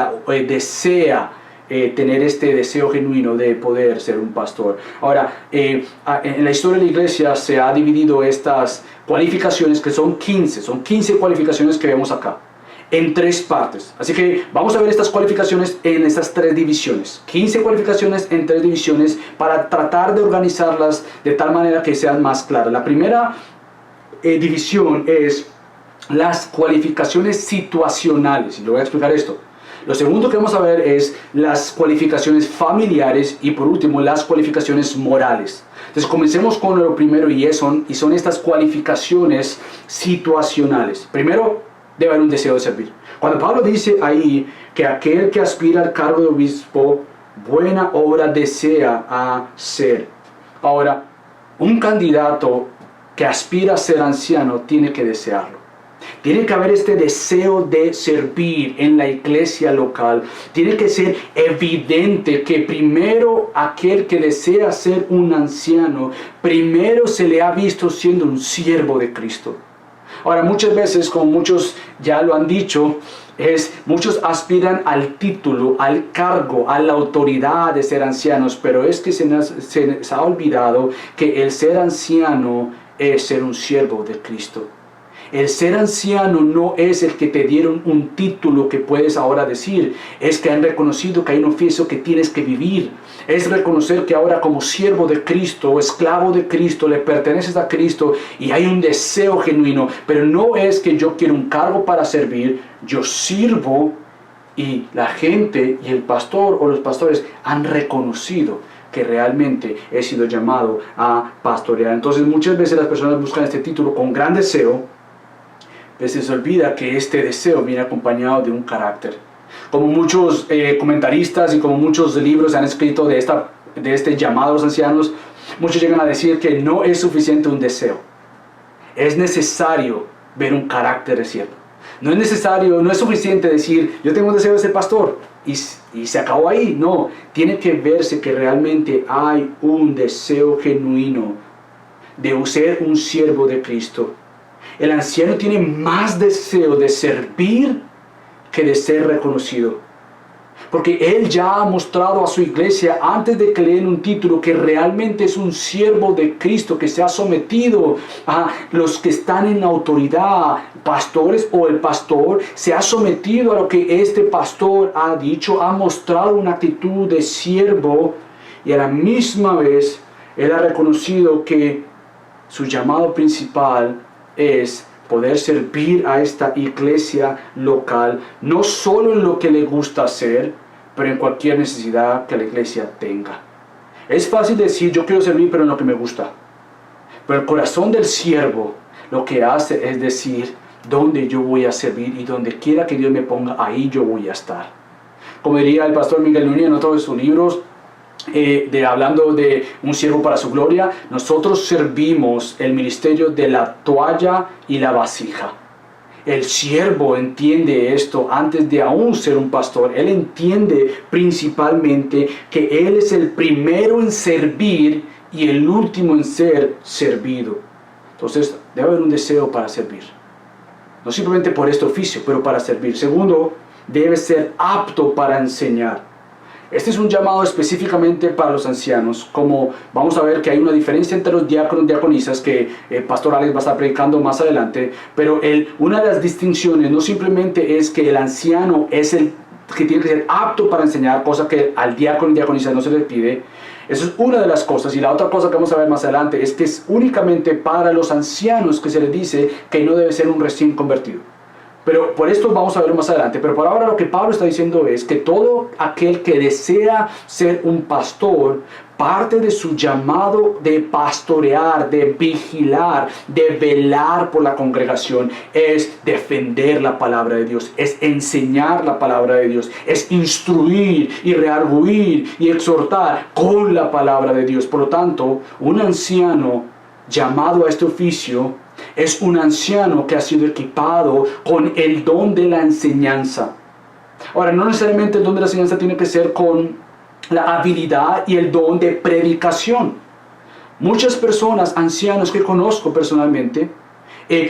desea tener este deseo genuino de poder ser un pastor. Ahora, en la historia de la iglesia se ha dividido estas cualificaciones, que son 15 cualificaciones que vemos acá, en 3 partes. Así que vamos a ver estas cualificaciones en estas 3 divisiones. 15 cualificaciones en 3 divisiones para tratar de organizarlas de tal manera que sean más claras. La primera división es las cualificaciones situacionales, y le voy a explicar esto. Lo segundo que vamos a ver es las cualificaciones familiares y por último las cualificaciones morales. Entonces comencemos con lo primero y son estas cualificaciones situacionales. Primero, debe haber un deseo de servir. Cuando Pablo dice ahí que aquel que aspira al cargo de obispo, buena obra desea hacer. Ahora, un candidato que aspira a ser anciano tiene que desearlo. Tiene que haber este deseo de servir en la iglesia local. Tiene que ser evidente que primero aquel que desea ser un anciano, primero se le ha visto siendo un siervo de Cristo. Ahora, muchas veces, como muchos ya lo han dicho, muchos aspiran al título, al cargo, a la autoridad de ser ancianos, pero es que se les ha olvidado que el ser anciano es ser un siervo de Cristo. El ser anciano no es el que te dieron un título que puedes ahora decir, es que han reconocido que hay un oficio que tienes que vivir. Es reconocer que ahora como siervo de Cristo o esclavo de Cristo le perteneces a Cristo y hay un deseo genuino, pero no es que yo quiero un cargo para servir, yo sirvo y la gente y el pastor o los pastores han reconocido que realmente he sido llamado a pastorear. Entonces muchas veces las personas buscan este título con gran deseo, pero se les olvida que este deseo viene acompañado de un carácter. Como muchos comentaristas y como muchos libros han escrito de este llamado a los ancianos, muchos llegan a decir que no es suficiente un deseo. Es necesario ver un carácter de siervo. No es suficiente decir, yo tengo un deseo de ser pastor y se acabó ahí. No, tiene que verse que realmente hay un deseo genuino de ser un siervo de Cristo. El anciano tiene más deseo de servir que de ser reconocido. Porque él ya ha mostrado a su iglesia, antes de que le den un título, que realmente es un siervo de Cristo, que se ha sometido a los que están en autoridad, pastores o el pastor, se ha sometido a lo que este pastor ha dicho, ha mostrado una actitud de siervo. y a la misma vez él ha reconocido que su llamado principal es poder servir a esta iglesia local, no solo en lo que le gusta hacer, pero en cualquier necesidad que la iglesia tenga. Es fácil decir, yo quiero servir, pero en lo que me gusta. Pero el corazón del siervo lo que hace es decir, donde yo voy a servir y donde quiera que Dios me ponga, ahí yo voy a estar. Como diría el pastor Miguel Núñez en otro de sus libros, hablando de un siervo para su gloria, nosotros servimos el ministerio de la toalla y la vasija. El siervo entiende esto antes de aún ser un pastor. Él entiende principalmente que él es el primero en servir y el último en ser servido. Entonces debe haber un deseo para servir. No simplemente por este oficio, pero para servir. Segundo, debe ser apto para enseñar. Este es un llamado específicamente para los ancianos, como vamos a ver que hay una diferencia entre los diáconos y diaconisas que Pastor Alex va a estar predicando más adelante, pero una de las distinciones no simplemente es que el anciano es el que tiene que ser apto para enseñar, cosa que al diácono y diaconisa no se le pide. Eso es una de las cosas, y la otra cosa que vamos a ver más adelante es que es únicamente para los ancianos que se les dice que no debe ser un recién convertido. Pero por esto vamos a ver más adelante. Pero por ahora lo que Pablo está diciendo es que todo aquel que desea ser un pastor, parte de su llamado de pastorear, de vigilar, de velar por la congregación, es defender la palabra de Dios, es enseñar la palabra de Dios, es instruir y redarguir y exhortar con la palabra de Dios. Por lo tanto, un anciano llamado a este oficio es un anciano que ha sido equipado con el don de la enseñanza. Ahora, no necesariamente el don de la enseñanza tiene que ser con la habilidad y el don de predicación. Muchas personas, ancianos que conozco personalmente,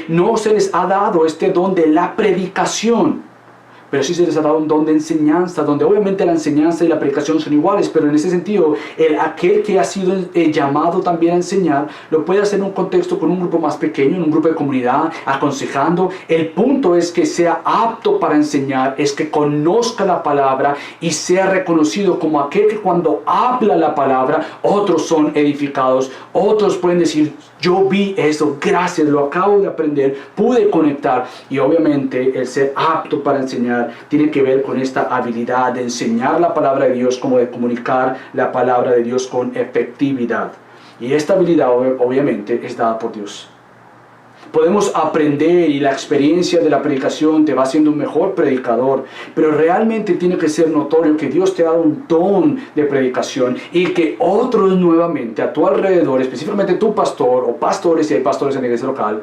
no se les ha dado este don de la predicación, pero sí se les ha dado un don de enseñanza, donde obviamente la enseñanza y la predicación son iguales, pero en ese sentido, aquel que ha sido llamado también a enseñar, lo puede hacer en un contexto con un grupo más pequeño, en un grupo de comunidad, aconsejando. El punto es que sea apto para enseñar, es que conozca la palabra y sea reconocido como aquel que cuando habla la palabra, otros son edificados, otros pueden decir, yo vi eso, gracias, lo acabo de aprender, pude conectar. Y obviamente el ser apto para enseñar tiene que ver con esta habilidad de enseñar la palabra de Dios, como de comunicar la palabra de Dios con efectividad. Y esta habilidad obviamente es dada por Dios. Podemos aprender y la experiencia de la predicación te va haciendo un mejor predicador, pero realmente tiene que ser notorio que Dios te ha dado un don de predicación y que otros nuevamente a tu alrededor, específicamente tu pastor o pastores, si hay pastores en la iglesia local,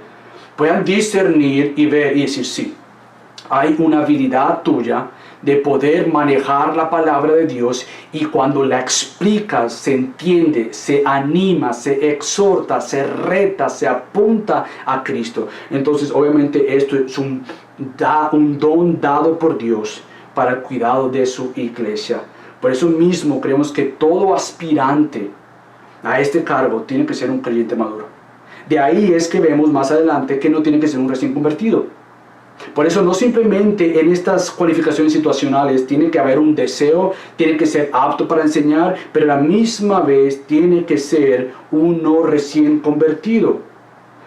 puedan discernir y ver y decir, sí, hay una habilidad tuya de poder manejar la palabra de Dios, y cuando la explicas, se entiende, se anima, se exhorta, se reta, se apunta a Cristo. Entonces obviamente esto es un don dado por Dios para el cuidado de su iglesia. Por eso mismo creemos que todo aspirante a este cargo tiene que ser un creyente maduro. De ahí es que vemos más adelante que no tiene que ser un recién convertido. Por eso no simplemente en estas cualificaciones situacionales tiene que haber un deseo, tiene que ser apto para enseñar, pero a la misma vez tiene que ser un no recién convertido.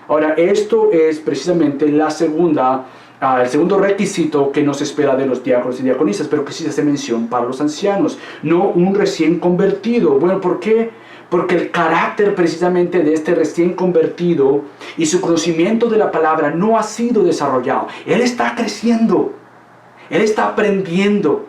Ahora, esto es precisamente el segundo requisito que nos espera de los diáconos y diaconisas, pero que sí se hace mención para los ancianos, no un recién convertido. Bueno, ¿por qué? Porque el carácter precisamente de este recién convertido y su conocimiento de la palabra no ha sido desarrollado. Él está creciendo, él está aprendiendo,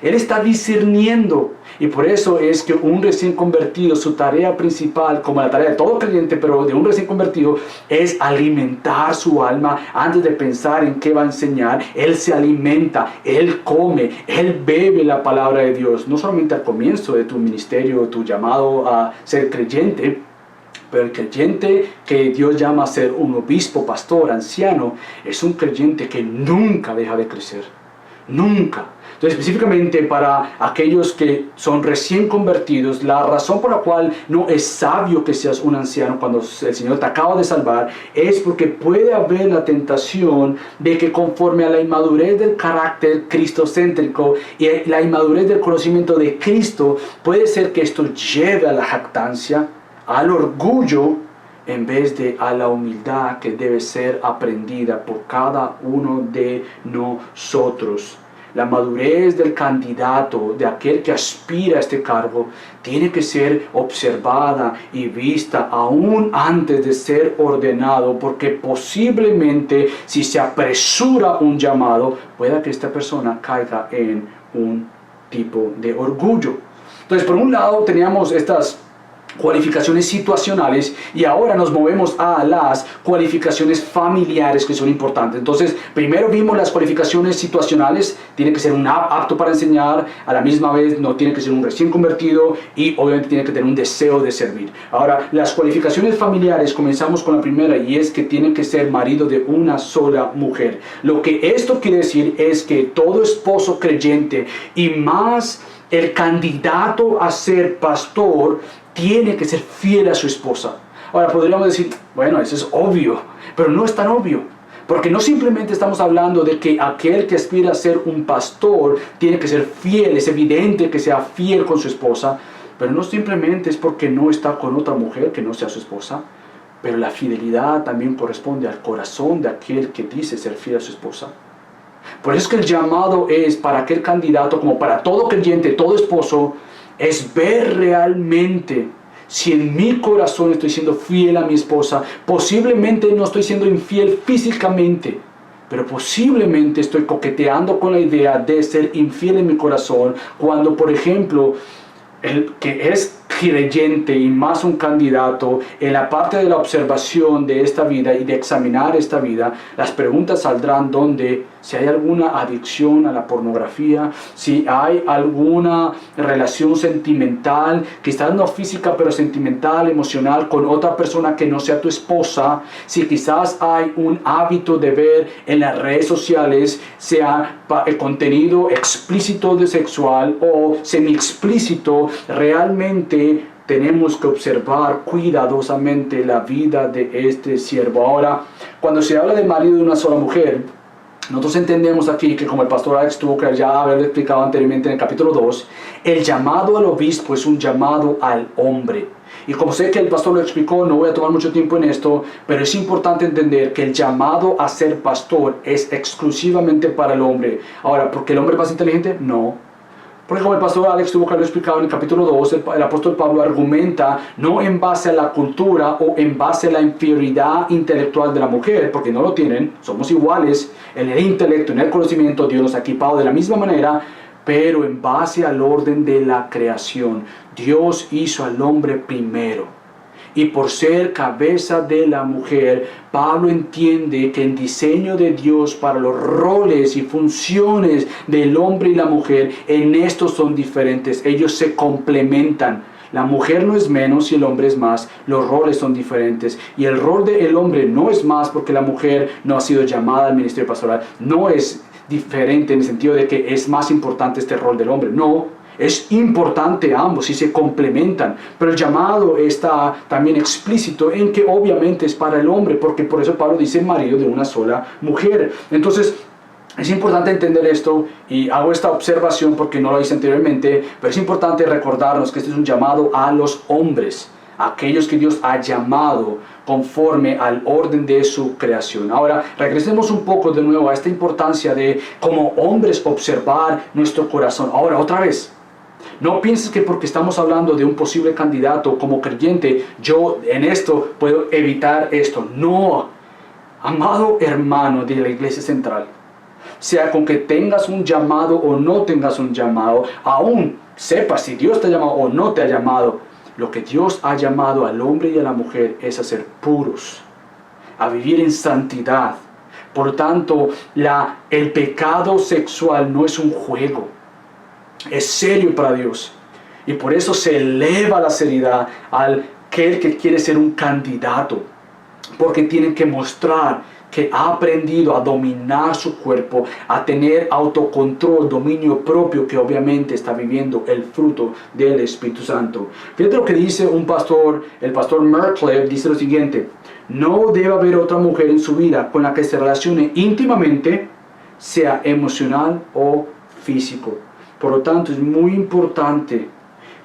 él está discerniendo. Y por eso es que un recién convertido, su tarea principal, como la tarea de todo creyente, pero de un recién convertido, es alimentar su alma antes de pensar en qué va a enseñar. Él se alimenta, él come, él bebe la palabra de Dios. No solamente al comienzo de tu ministerio, tu llamado a ser creyente, pero el creyente que Dios llama a ser un obispo, pastor, anciano, es un creyente que nunca deja de crecer. Nunca. Entonces, específicamente para aquellos que son recién convertidos, la razón por la cual no es sabio que seas un anciano cuando el Señor te acaba de salvar es porque puede haber la tentación de que conforme a la inmadurez del carácter cristocéntrico y la inmadurez del conocimiento de Cristo, puede ser que esto lleve a la jactancia, al orgullo, en vez de a la humildad que debe ser aprendida por cada uno de nosotros. La madurez del candidato, de aquel que aspira a este cargo, tiene que ser observada y vista aún antes de ser ordenado, porque posiblemente si se apresura un llamado, pueda que esta persona caiga en un tipo de orgullo. Entonces, por un lado teníamos estas cualificaciones situacionales y ahora nos movemos a las cualificaciones familiares que son importantes. Entonces, primero vimos las cualificaciones situacionales. Tiene que ser un apto para enseñar, a la misma vez no tiene que ser un recién convertido y obviamente tiene que tener un deseo de servir. Ahora, las cualificaciones familiares, comenzamos con la primera, y es que tiene que ser marido de una sola mujer. Lo que esto quiere decir es que todo esposo creyente, y más el candidato a ser pastor, tiene que ser fiel a su esposa. Ahora podríamos decir, bueno, eso es obvio, pero no es tan obvio, porque no simplemente estamos hablando de que aquel que aspira a ser un pastor tiene que ser fiel. Es evidente que sea fiel con su esposa, pero no simplemente es porque no está con otra mujer que no sea su esposa, pero la fidelidad también corresponde al corazón de aquel que dice ser fiel a su esposa. Por eso es que el llamado es para aquel candidato, como para todo creyente, todo esposo, es ver realmente si en mi corazón estoy siendo fiel a mi esposa. Posiblemente no estoy siendo infiel físicamente, pero posiblemente estoy coqueteando con la idea de ser infiel en mi corazón cuando, por ejemplo, el que es creyente y más un candidato, en la parte de la observación de esta vida y de examinar esta vida, las preguntas saldrán donde si hay alguna adicción a la pornografía, si hay alguna relación sentimental, quizás no física pero sentimental, emocional, con otra persona que no sea tu esposa, si quizás hay un hábito de ver en las redes sociales, sea contenido explícito de sexual o semi explícito. Realmente tenemos que observar cuidadosamente la vida de este siervo. Ahora, cuando se habla de marido de una sola mujer, nosotros entendemos aquí que, como el pastor Alex tuvo que ya haber explicado anteriormente en el capítulo 2, el llamado al obispo es un llamado al hombre. Y como sé que el pastor lo explicó, no voy a tomar mucho tiempo en esto, pero es importante entender que el llamado a ser pastor es exclusivamente para el hombre. Ahora, ¿por qué el hombre es más inteligente? No. Porque como el pastor Alex tuvo que haberlo explicado en el capítulo 2, el apóstol Pablo argumenta no en base a la cultura o en base a la inferioridad intelectual de la mujer, porque no lo tienen, somos iguales en el intelecto, en el conocimiento. Dios nos ha equipado de la misma manera, pero en base al orden de la creación. Dios hizo al hombre primero. Y por ser cabeza de la mujer, Pablo entiende que el diseño de Dios para los roles y funciones del hombre y la mujer, en estos son diferentes. Ellos se complementan. La mujer no es menos y el hombre es más. Los roles son diferentes. Y el rol del hombre no es más porque la mujer no ha sido llamada al ministerio pastoral. No es diferente en el sentido de que es más importante este rol del hombre. No. Es importante ambos y se complementan, pero el llamado está también explícito en que obviamente es para el hombre, porque por eso Pablo dice marido de una sola mujer. Entonces es importante entender esto y hago esta observación porque no lo hice anteriormente, pero es importante recordarnos que este es un llamado a los hombres, aquellos que Dios ha llamado conforme al orden de su creación. Ahora, regresemos un poco de nuevo a esta importancia de como hombres observar nuestro corazón. Ahora, otra vez, no pienses que porque estamos hablando de un posible candidato como creyente, yo en esto puedo evitar esto. No, amado hermano de la Iglesia Central, sea con que tengas un llamado o no tengas un llamado, aún sepas si Dios te ha llamado o no te ha llamado, lo que Dios ha llamado al hombre y a la mujer es a ser puros, a vivir en santidad. Por lo tanto, el pecado sexual no es un juego. Es serio para Dios y por eso se eleva la seriedad al que quiere ser un candidato, porque tiene que mostrar que ha aprendido a dominar su cuerpo, a tener autocontrol, dominio propio, que obviamente está viviendo el fruto del Espíritu Santo. Fíjate lo que dice un pastor, el pastor Merklev, dice lo siguiente: no debe haber otra mujer en su vida con la que se relacione íntimamente, sea emocional o físico. Por lo tanto, es muy importante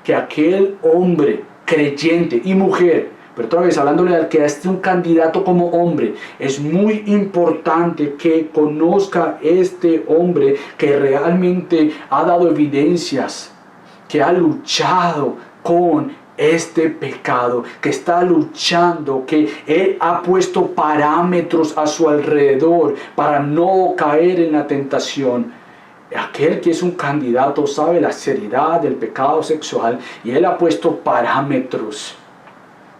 que aquel hombre creyente y mujer, pero otra vez hablándole al que es un candidato como hombre, es muy importante que conozca este hombre que realmente ha dado evidencias, que ha luchado con este pecado, que está luchando, que él ha puesto parámetros a su alrededor para no caer en la tentación. Aquel que es un candidato sabe la seriedad del pecado sexual y él ha puesto parámetros.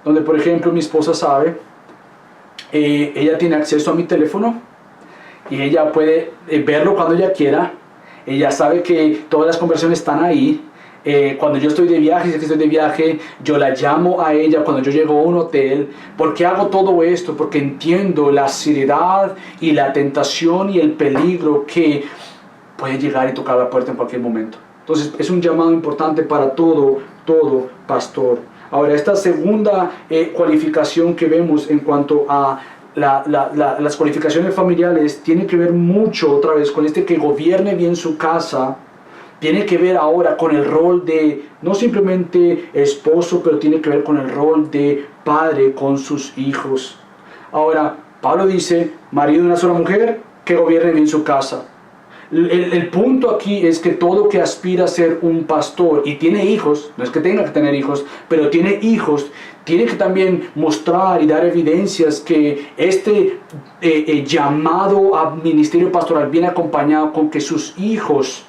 Donde, por ejemplo, mi esposa sabe, ella tiene acceso a mi teléfono y ella puede verlo cuando ella quiera. Ella sabe que todas las conversaciones están ahí. Cuando yo estoy de viaje, si estoy de viaje, yo la llamo a ella cuando yo llego a un hotel. ¿Por qué hago todo esto? Porque entiendo la seriedad y la tentación y el peligro que puede llegar y tocar la puerta en cualquier momento. Entonces, es un llamado importante para todo pastor. Ahora, esta segunda cualificación que vemos en cuanto a las cualificaciones familiares tiene que ver mucho otra vez con que gobierne bien su casa. Tiene que ver ahora con el rol de, no simplemente esposo, pero tiene que ver con el rol de padre con sus hijos. Ahora, Pablo dice, marido de una sola mujer, que gobierne bien su casa. El punto aquí es que todo que aspira a ser un pastor y tiene hijos, no es que tenga que tener hijos, pero tiene hijos, tiene que también mostrar y dar evidencias que este llamado a ministerio pastoral viene acompañado con que sus hijos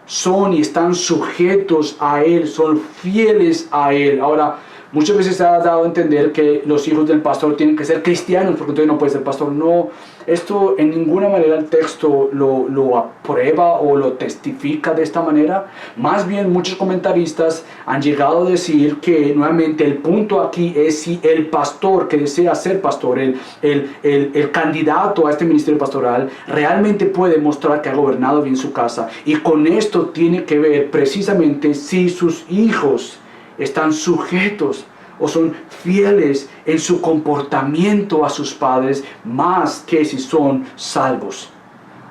son y están sujetos a él, son fieles a él. Ahora, muchas veces se ha dado a entender que los hijos del pastor tienen que ser cristianos, porque entonces no puede ser pastor. No, esto en ninguna manera el texto lo aprueba o lo testifica de esta manera. Más bien, muchos comentaristas han llegado a decir que nuevamente el punto aquí es si el pastor que desea ser pastor, el candidato a este ministerio pastoral, realmente puede mostrar que ha gobernado bien su casa. Y con esto tiene que ver precisamente si sus hijos están sujetos o son fieles en su comportamiento a sus padres, más que si son salvos.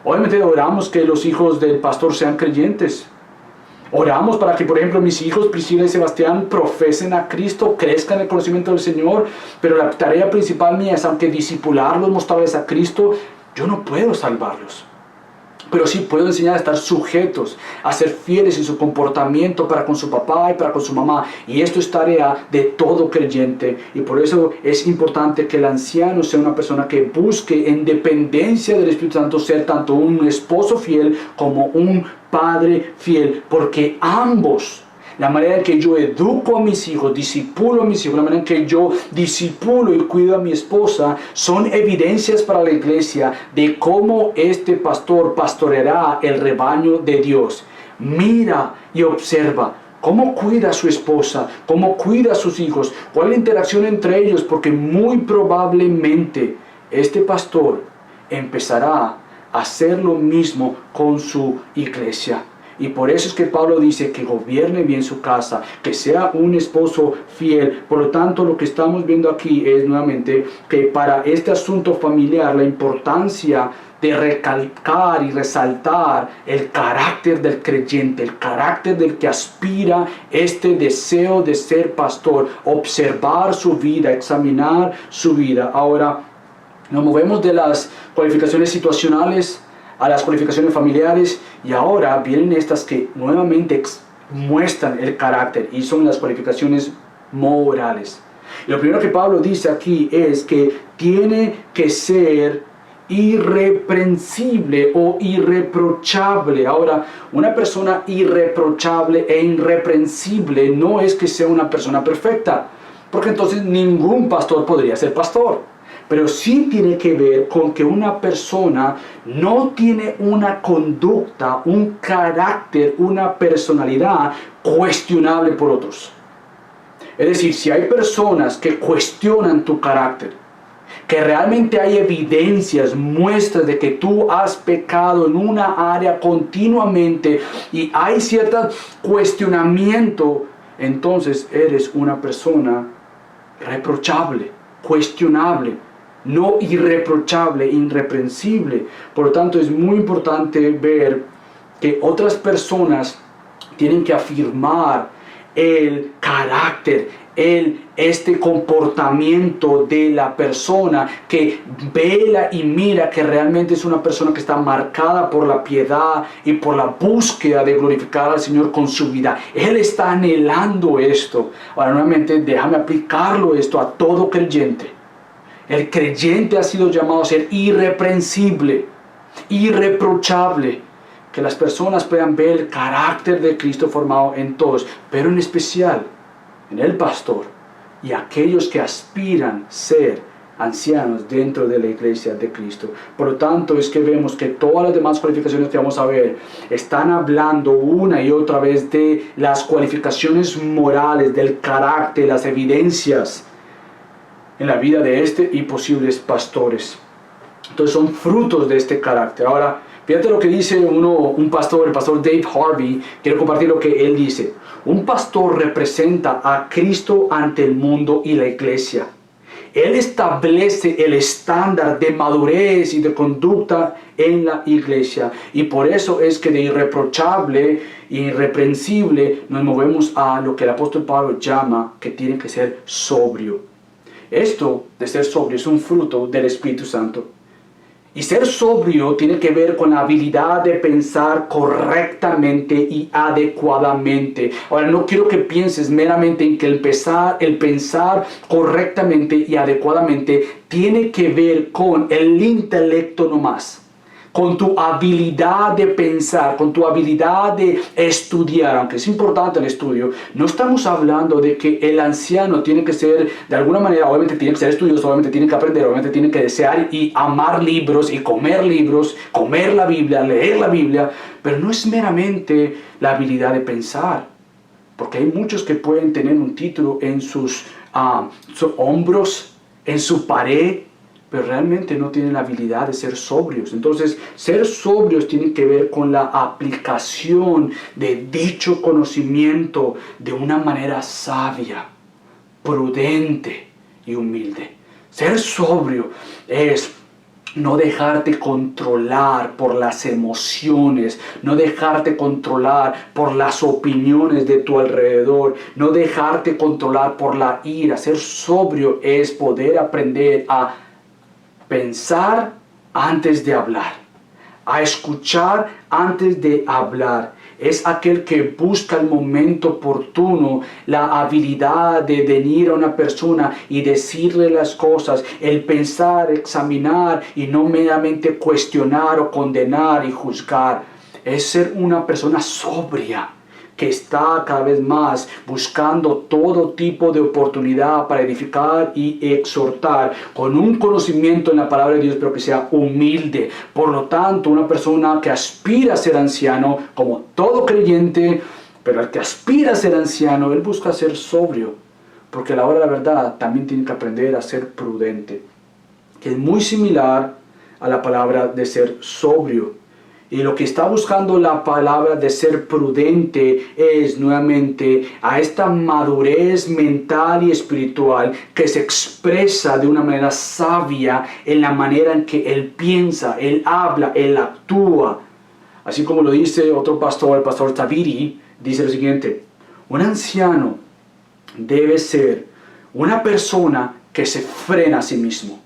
Obviamente oramos que los hijos del pastor sean creyentes. Oramos para que, por ejemplo, mis hijos Priscila y Sebastián profesen a Cristo, crezcan en el conocimiento del Señor, pero la tarea principal mía es, aunque discipularlos, mostrarles a Cristo, yo no puedo salvarlos. Pero sí puedo enseñar a estar sujetos, a ser fieles en su comportamiento para con su papá y para con su mamá. Y esto es tarea de todo creyente. Y por eso es importante que el anciano sea una persona que busque, en dependencia del Espíritu Santo, ser tanto un esposo fiel como un padre fiel. Porque ambos, la manera en que yo educo a mis hijos, disipulo a mis hijos, la manera en que yo disipulo y cuido a mi esposa, son evidencias para la iglesia de cómo este pastor pastoreará el rebaño de Dios. Mira y observa cómo cuida a su esposa, cómo cuida a sus hijos, cuál es la interacción entre ellos, porque muy probablemente este pastor empezará a hacer lo mismo con su iglesia. Y por eso es que Pablo dice que gobierne bien su casa, que sea un esposo fiel. Por lo tanto, lo que estamos viendo aquí es nuevamente que para este asunto familiar, la importancia de recalcar y resaltar el carácter del creyente, el carácter del que aspira este deseo de ser pastor, observar su vida, examinar su vida. Ahora, nos movemos de las cualificaciones situacionales a las cualificaciones familiares, y ahora vienen estas que nuevamente muestran el carácter, y son las cualificaciones morales. Y lo primero que Pablo dice aquí es que tiene que ser irreprensible o irreprochable. Ahora, una persona irreprochable e irreprensible no es que sea una persona perfecta, porque entonces ningún pastor podría ser pastor. Pero sí tiene que ver con que una persona no tiene una conducta, un carácter, una personalidad cuestionable por otros. Es decir, si hay personas que cuestionan tu carácter, que realmente hay evidencias, muestras de que tú has pecado en una área continuamente y hay cierto cuestionamiento, entonces eres una persona reprochable, cuestionable, no irreprochable, irreprensible. Por lo tanto, es muy importante ver que otras personas tienen que afirmar el carácter, este comportamiento de la persona que vela y mira que realmente es una persona que está marcada por la piedad y por la búsqueda de glorificar al Señor con su vida. Él está anhelando esto. Ahora, nuevamente, déjame aplicarlo esto a todo creyente. El creyente ha sido llamado a ser irreprensible, irreprochable, que las personas puedan ver el carácter de Cristo formado en todos, pero en especial en el pastor y aquellos que aspiran ser ancianos dentro de la iglesia de Cristo. Por lo tanto, es que vemos que todas las demás cualificaciones que vamos a ver están hablando una y otra vez de las cualificaciones morales, del carácter, las evidencias en la vida de este y posibles pastores. Entonces son frutos de este carácter. Ahora, fíjate lo que dice un pastor, el pastor Dave Harvey. Quiero compartir lo que él dice. Un pastor representa a Cristo ante el mundo y la iglesia. Él establece el estándar de madurez y de conducta en la iglesia. Y por eso es que de irreprochable e irreprensible nos movemos a lo que el apóstol Pablo llama que tiene que ser sobrio. Esto de ser sobrio es un fruto del Espíritu Santo. Y ser sobrio tiene que ver con la habilidad de pensar correctamente y adecuadamente. Ahora, no quiero que pienses meramente en que el pensar correctamente y adecuadamente tiene que ver con el intelecto nomás, con tu habilidad de pensar, con tu habilidad de estudiar, aunque es importante el estudio. No estamos hablando de que el anciano tiene que ser, de alguna manera, obviamente tiene que ser estudioso, obviamente tiene que aprender, obviamente tiene que desear y amar libros, comer la Biblia, leer la Biblia, pero no es meramente la habilidad de pensar, porque hay muchos que pueden tener un título en sus hombros, en su pared, pero realmente no tienen la habilidad de ser sobrios. Entonces, ser sobrios tiene que ver con la aplicación de dicho conocimiento de una manera sabia, prudente y humilde. Ser sobrio es no dejarte controlar por las emociones, no dejarte controlar por las opiniones de tu alrededor, no dejarte controlar por la ira. Ser sobrio es poder aprender a pensar antes de hablar, a escuchar antes de hablar. Es aquel que busca el momento oportuno, la habilidad de venir a una persona y decirle las cosas, el pensar, examinar y no meramente cuestionar o condenar y juzgar. Es ser una persona sobria, que está cada vez más buscando todo tipo de oportunidad para edificar y exhortar con un conocimiento en la palabra de Dios, pero que sea humilde. Por lo tanto, una persona que aspira a ser anciano, como todo creyente, pero el que aspira a ser anciano, él busca ser sobrio, porque a la hora de la verdad también tiene que aprender a ser prudente, que es muy similar a la palabra de ser sobrio. Y lo que está buscando la palabra de ser prudente es nuevamente a esta madurez mental y espiritual que se expresa de una manera sabia en la manera en que él piensa, él habla, él actúa. Así como lo dice otro pastor, el pastor Tabiri, dice lo siguiente: un anciano debe ser una persona que se frena a sí mismo.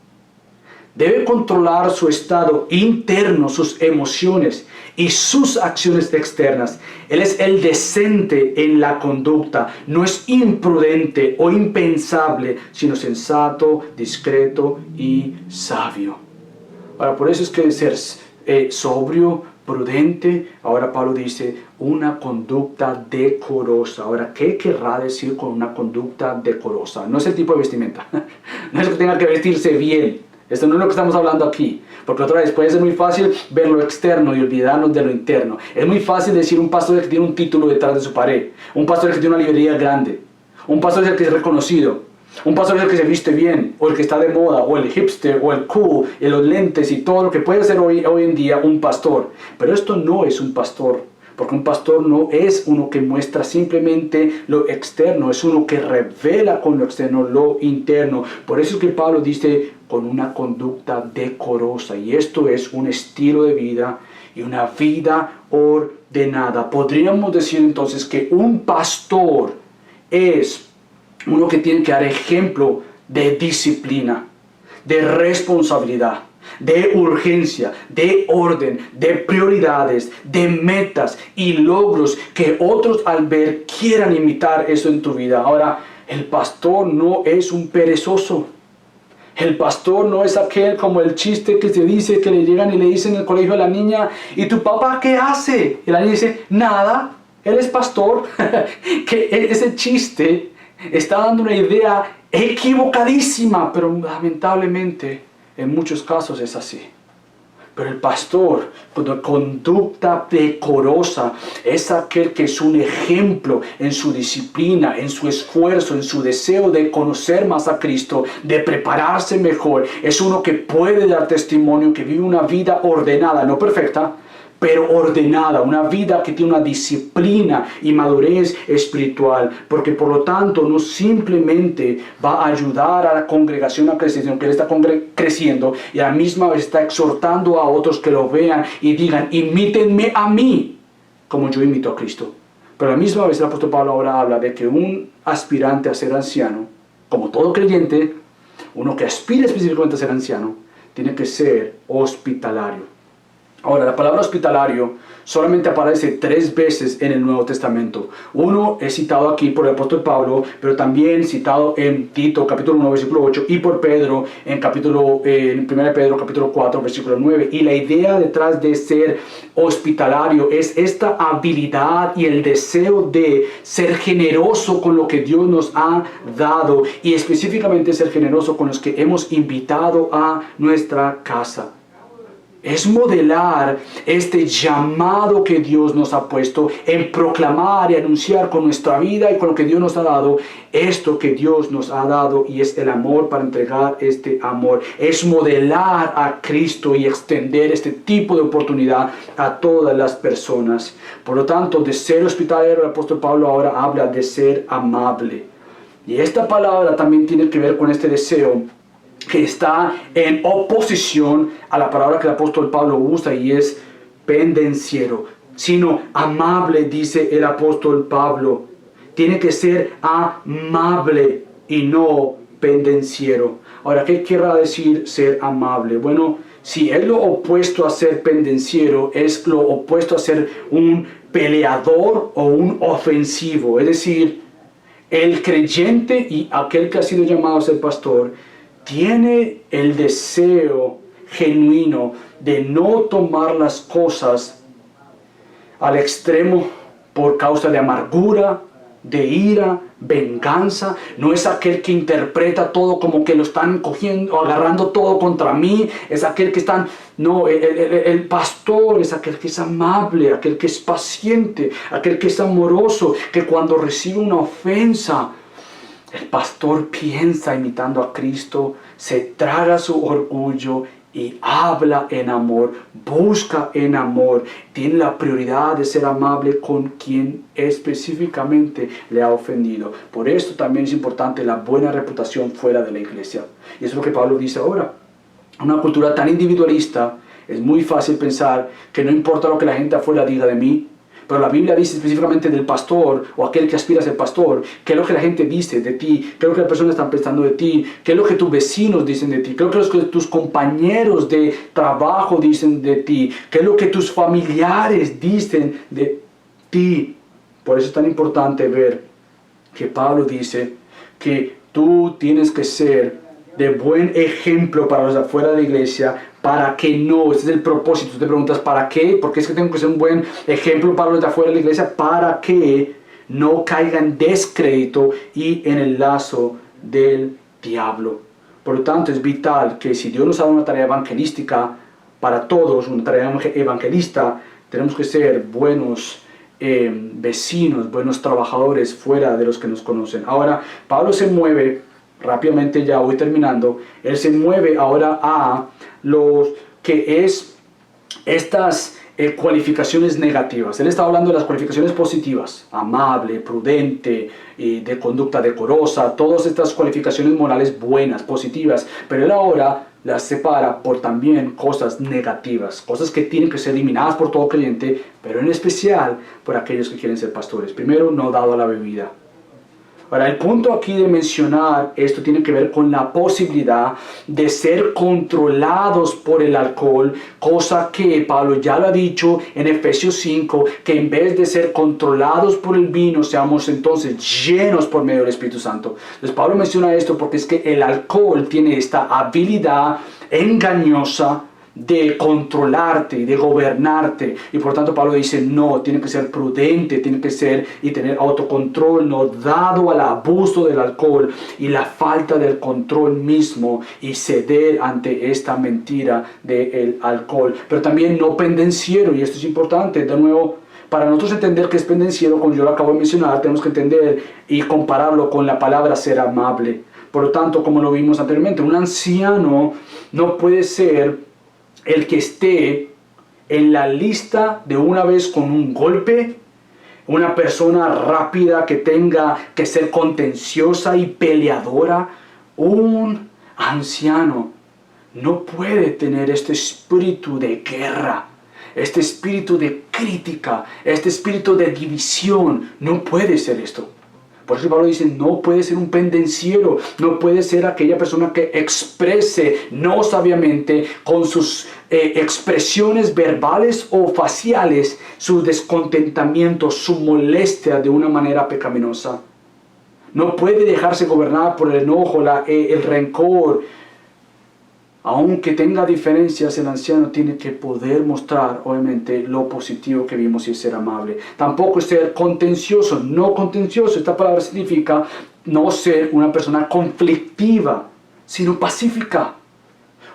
Debe controlar su estado interno, sus emociones y sus acciones externas. Él es el decente en la conducta. No es imprudente o impensable, sino sensato, discreto y sabio. Ahora, por eso es que ser sobrio, prudente, ahora Pablo dice, una conducta decorosa. Ahora, ¿qué querrá decir con una conducta decorosa? No es el tipo de vestimenta. No es que tenga que vestirse bien. Esto no es lo que estamos hablando aquí, porque otra vez puede ser muy fácil ver lo externo y olvidarnos de lo interno. Es muy fácil decir un pastor que tiene un título detrás de su pared, un pastor que tiene una librería grande, un pastor que es reconocido, Un pastor es el que se viste bien, o el que está de moda, o el hipster, o el cool, y los lentes y todo lo que puede ser hoy en día un pastor. Pero esto no es un pastor, porque un pastor no es uno que muestra simplemente lo externo, es uno que revela con lo externo lo interno. Por eso es que Pablo dice con una conducta decorosa, y esto es un estilo de vida y una vida ordenada. Podríamos decir entonces que un pastor es uno que tiene que dar ejemplo de disciplina, de responsabilidad, de urgencia, de orden, de prioridades, de metas y logros que otros al ver quieran imitar eso en tu vida. Ahora, el pastor no es un perezoso. El pastor no es aquel como el chiste que se dice, que le llegan y le dicen en el colegio a la niña: ¿y tu papá qué hace? Y la niña dice: nada, él es pastor. Que ese chiste está dando una idea equivocadísima, pero lamentablemente en muchos casos es así. Pero el pastor, con conducta decorosa, es aquel que es un ejemplo en su disciplina, en su esfuerzo, en su deseo de conocer más a Cristo, de prepararse mejor. Es uno que puede dar testimonio, que vive una vida ordenada, no perfecta, pero ordenada, una vida que tiene una disciplina y madurez espiritual, porque por lo tanto no simplemente va a ayudar a la congregación a crecer, sino que él está creciendo y a la misma vez está exhortando a otros que lo vean y digan: imítenme a mí, como yo imito a Cristo. Pero a la misma vez el apóstol Pablo ahora habla de que un aspirante a ser anciano, como todo creyente, uno que aspira específicamente a ser anciano, tiene que ser hospitalario. Ahora, la palabra hospitalario solamente aparece 3 veces en el Nuevo Testamento. Uno es citado aquí por el apóstol Pablo, pero también citado en Tito, capítulo 1, versículo 8, y por Pedro, en 1 Pedro, capítulo 4, versículo 9. Y la idea detrás de ser hospitalario es esta habilidad y el deseo de ser generoso con lo que Dios nos ha dado, y específicamente ser generoso con los que hemos invitado a nuestra casa. Es modelar este llamado que Dios nos ha puesto en proclamar y anunciar con nuestra vida y con lo que Dios nos ha dado, esto que Dios nos ha dado, y es el amor para entregar este amor. Es modelar a Cristo y extender este tipo de oportunidad a todas las personas. Por lo tanto, de ser hospitalario, el apóstol Pablo ahora habla de ser amable. Y esta palabra también tiene que ver con este deseo que está en oposición a la palabra que el apóstol Pablo usa, y es pendenciero. Sino amable, dice el apóstol Pablo. Tiene que ser amable y no pendenciero. Ahora, ¿qué querrá decir ser amable? Bueno, si es lo opuesto a ser pendenciero, es lo opuesto a ser un peleador o un ofensivo. Es decir, el creyente y aquel que ha sido llamado a ser pastor tiene el deseo genuino de no tomar las cosas al extremo por causa de amargura, de ira, venganza. No es aquel que interpreta todo como que lo están cogiendo, agarrando todo contra mí. Es aquel que están... No, el pastor es aquel que es amable, aquel que es paciente, aquel que es amoroso, que cuando recibe una ofensa, el pastor piensa imitando a Cristo, se traga su orgullo y habla en amor, busca en amor, tiene la prioridad de ser amable con quien específicamente le ha ofendido. Por esto también es importante la buena reputación fuera de la iglesia. Y eso es lo que Pablo dice ahora. Una cultura tan individualista, es muy fácil pensar que no importa lo que la gente afuera diga de mí. Pero la Biblia dice específicamente del pastor o aquel que aspira a ser pastor, qué es lo que la gente dice de ti, qué es lo que las personas están pensando de ti, qué es lo que tus vecinos dicen de ti, qué es lo que tus compañeros de trabajo dicen de ti, qué es lo que tus familiares dicen de ti. Por eso es tan importante ver que Pablo dice que tú tienes que ser de buen ejemplo para los de afuera de la iglesia, para que no, este es el propósito. Tú te preguntas, ¿para qué? ¿Por qué es que tengo que ser un buen ejemplo para los de afuera de la iglesia? Para que no caigan en descrédito y en el lazo del diablo. Por lo tanto, es vital que si Dios nos ha dado una tarea evangelística para todos, una tarea evangelista, tenemos que ser buenos vecinos, buenos trabajadores fuera de los que nos conocen. Ahora, Pablo se mueve rápidamente ya voy terminando, él se mueve ahora a los que es estas cualificaciones negativas. Él está hablando de las cualificaciones positivas: amable, prudente, de conducta decorosa, todas estas cualificaciones morales buenas, positivas, pero él ahora las separa por también cosas negativas, cosas que tienen que ser eliminadas por todo creyente, pero en especial por aquellos que quieren ser pastores. Primero, no dado a la bebida. Ahora, el punto aquí de mencionar esto tiene que ver con la posibilidad de ser controlados por el alcohol, cosa que Pablo ya lo ha dicho en Efesios 5, que en vez de ser controlados por el vino, seamos entonces llenos por medio del Espíritu Santo. Entonces Pablo menciona esto porque es que el alcohol tiene esta habilidad engañosa de controlarte y de gobernarte, y por tanto Pablo dice no, tiene que ser prudente, tiene que ser y tener autocontrol, no dado al abuso del alcohol y la falta del control mismo, y ceder ante esta mentira del alcohol, pero también no pendenciero. Y esto es importante, de nuevo, para nosotros entender que es pendenciero, como yo lo acabo de mencionar, tenemos que entender y compararlo con la palabra ser amable. Por lo tanto, como lo vimos anteriormente, un anciano no puede ser el que esté en la lista de una vez con un golpe, una persona rápida que tenga que ser contenciosa y peleadora. Un anciano no puede tener este espíritu de guerra, este espíritu de crítica, este espíritu de división. No puede ser esto. Por eso Pablo dice, no puede ser un pendenciero, no puede ser aquella persona que exprese no sabiamente con sus expresiones verbales o faciales su descontentamiento, su molestia de una manera pecaminosa. No puede dejarse gobernar por el enojo, el rencor. Aunque tenga diferencias, el anciano tiene que poder mostrar, obviamente, lo positivo que vimos y ser amable. Tampoco ser contencioso, no contencioso. Esta palabra significa no ser una persona conflictiva, sino pacífica.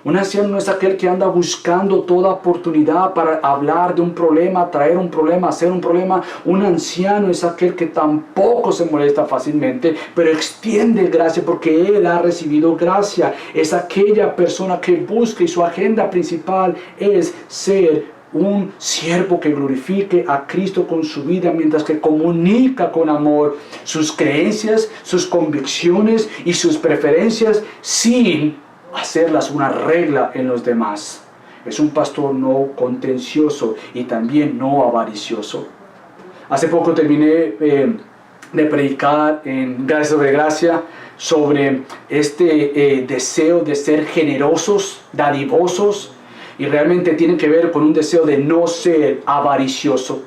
Un anciano no es aquel que anda buscando toda oportunidad para hablar de un problema, traer un problema, hacer un problema. Un anciano es aquel que tampoco se molesta fácilmente, pero extiende gracia porque él ha recibido gracia. Es aquella persona que busca, y su agenda principal es ser un siervo que glorifique a Cristo con su vida, mientras que comunica con amor sus creencias, sus convicciones y sus preferencias sin hacerlas una regla en los demás. Es un pastor no contencioso y también no avaricioso. Hace poco terminé de predicar en Gracia sobre Gracia sobre este deseo de ser generosos, dadivosos, y realmente tiene que ver con un deseo de no ser avaricioso.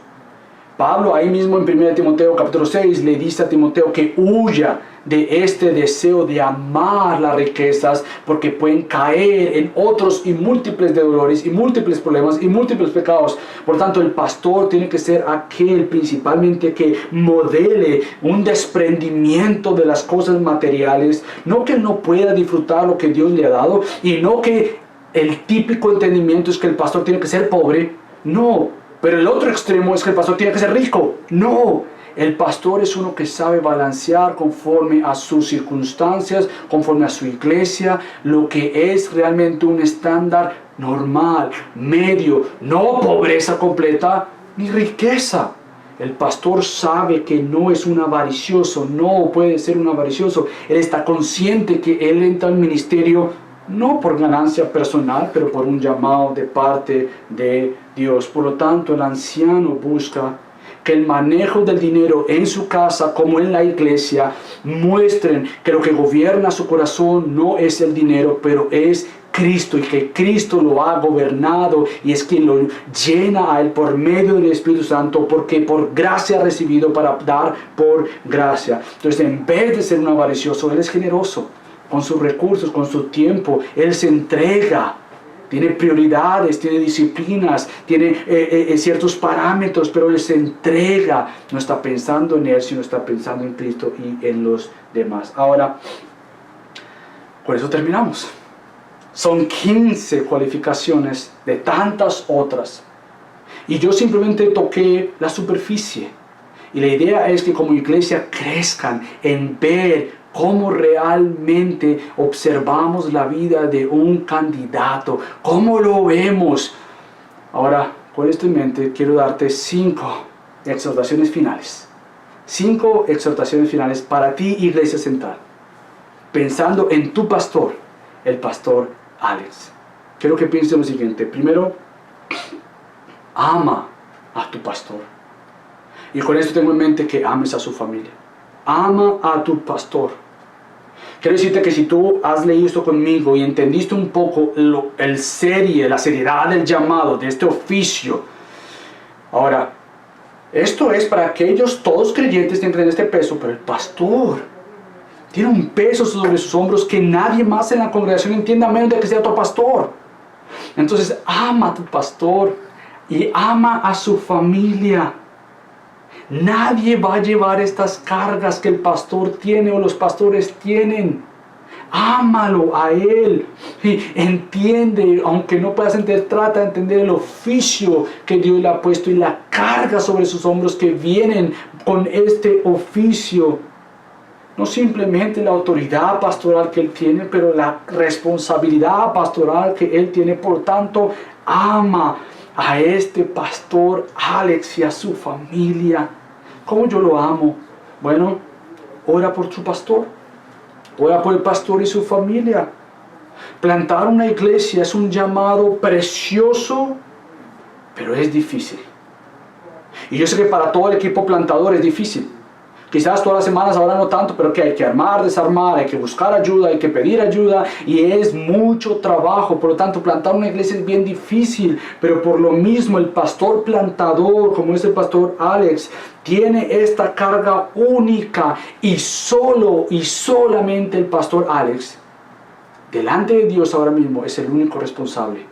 Pablo ahí mismo en 1 Timoteo capítulo 6 le dice a Timoteo que huya de este deseo de amar las riquezas, porque pueden caer en otros y múltiples de dolores y múltiples problemas y múltiples pecados. Por tanto, el pastor tiene que ser aquel principalmente que modele un desprendimiento de las cosas materiales, no que no pueda disfrutar lo que Dios le ha dado, y no que el típico entendimiento es que el pastor tiene que ser pobre. No, pero el otro extremo es que el pastor tiene que ser rico. No, el pastor es uno que sabe balancear conforme a sus circunstancias, conforme a su iglesia, lo que es realmente un estándar normal, medio, no pobreza completa ni riqueza. El pastor sabe que no es un avaricioso, no puede ser un avaricioso. Él está consciente que él entra al ministerio no por ganancia personal, pero por un llamado de parte de Dios. Por lo tanto, el anciano busca que el manejo del dinero en su casa como en la iglesia muestren que lo que gobierna su corazón no es el dinero, pero es Cristo, y que Cristo lo ha gobernado y es quien lo llena a él por medio del Espíritu Santo, porque por gracia ha recibido para dar por gracia. Entonces, en vez de ser un avaricioso, él es generoso con sus recursos, con su tiempo. Él se entrega, tiene prioridades, tiene disciplinas, tiene ciertos parámetros, pero él se entrega. No está pensando en él, sino está pensando en Cristo y en los demás. Ahora, con eso terminamos. Son 15 cualificaciones de tantas otras, y yo simplemente toqué la superficie. Y la idea es que como iglesia crezcan en ver cómo realmente observamos la vida de un candidato, cómo lo vemos. Ahora, con esto en mente, quiero darte 5 exhortaciones finales. 5 exhortaciones finales para ti, Iglesia Central, pensando en tu pastor, el pastor Alex. Quiero que pienses lo siguiente. Primero, ama a tu pastor. Y con esto tengo en mente que ames a su familia. Ama a tu pastor. Quiero decirte que si tú has leído esto conmigo y entendiste un poco la seriedad del llamado de este oficio. Ahora, esto es para aquellos, todos creyentes tienen este peso, pero el pastor tiene un peso sobre sus hombros que nadie más en la congregación entienda, a menos de que sea tu pastor. Entonces, ama a tu pastor y ama a su familia. Nadie va a llevar estas cargas que el pastor tiene o los pastores tienen. Ámalo a él y entiende, aunque no puedas entender, trata de entender el oficio que Dios le ha puesto y la carga sobre sus hombros que vienen con este oficio. No simplemente la autoridad pastoral que él tiene, pero la responsabilidad pastoral que él tiene. Por tanto, ama a este pastor Alex y a su familia. ¿Cómo yo lo amo? Bueno, ora por su pastor. Ora por el pastor y su familia. Plantar una iglesia es un llamado precioso, pero es difícil. Y yo sé que para todo el equipo plantador es difícil. Quizás todas las semanas, ahora no tanto, pero que hay que armar, desarmar, hay que buscar ayuda, hay que pedir ayuda, y es mucho trabajo. Por lo tanto, plantar una iglesia es bien difícil, pero por lo mismo el pastor plantador, como es el pastor Alex, tiene esta carga única, y solo y solamente el pastor Alex, delante de Dios ahora mismo, es el único responsable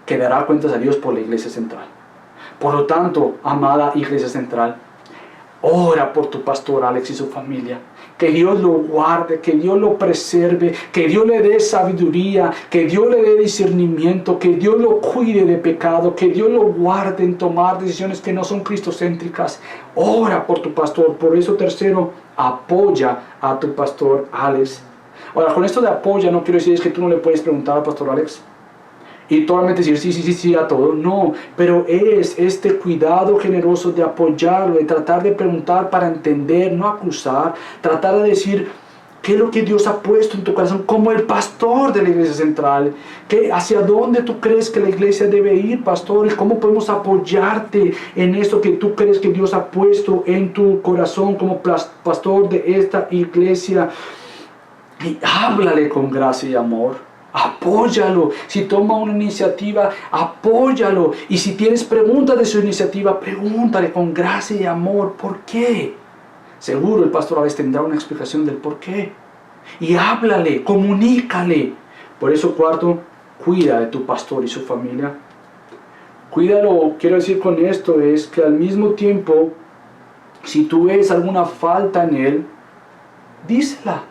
que dará cuentas a Dios por la iglesia central. Por lo tanto, amada iglesia central, ora por tu pastor Alex y su familia. Que Dios lo guarde, que Dios lo preserve, que Dios le dé sabiduría, que Dios le dé discernimiento, que Dios lo cuide de pecado, que Dios lo guarde en tomar decisiones que no son cristocéntricas. Ora por tu pastor. Por eso, tercero, apoya a tu pastor Alex. Ahora, con esto de apoya no quiero decir es que tú no le puedes preguntar al pastor Alex y totalmente decir sí a todo. No, pero es este cuidado generoso de apoyarlo, de tratar de preguntar para entender, no acusar, tratar de decir qué es lo que Dios ha puesto en tu corazón como el pastor de la iglesia central, hacia dónde tú crees que la iglesia debe ir, pastor, y cómo podemos apoyarte en esto que tú crees que Dios ha puesto en tu corazón como pastor de esta iglesia. Y háblale con gracia y amor. Apóyalo. Si toma una iniciativa, apóyalo. Y si tienes preguntas de su iniciativa, pregúntale con gracia y amor. ¿Por qué? Seguro el pastor a veces tendrá una explicación del por qué. Y háblale, comunícale. Por eso, cuarto, cuida de tu pastor y su familia. Cuídalo, quiero decir con esto, es que al mismo tiempo, si tú ves alguna falta en él, dísela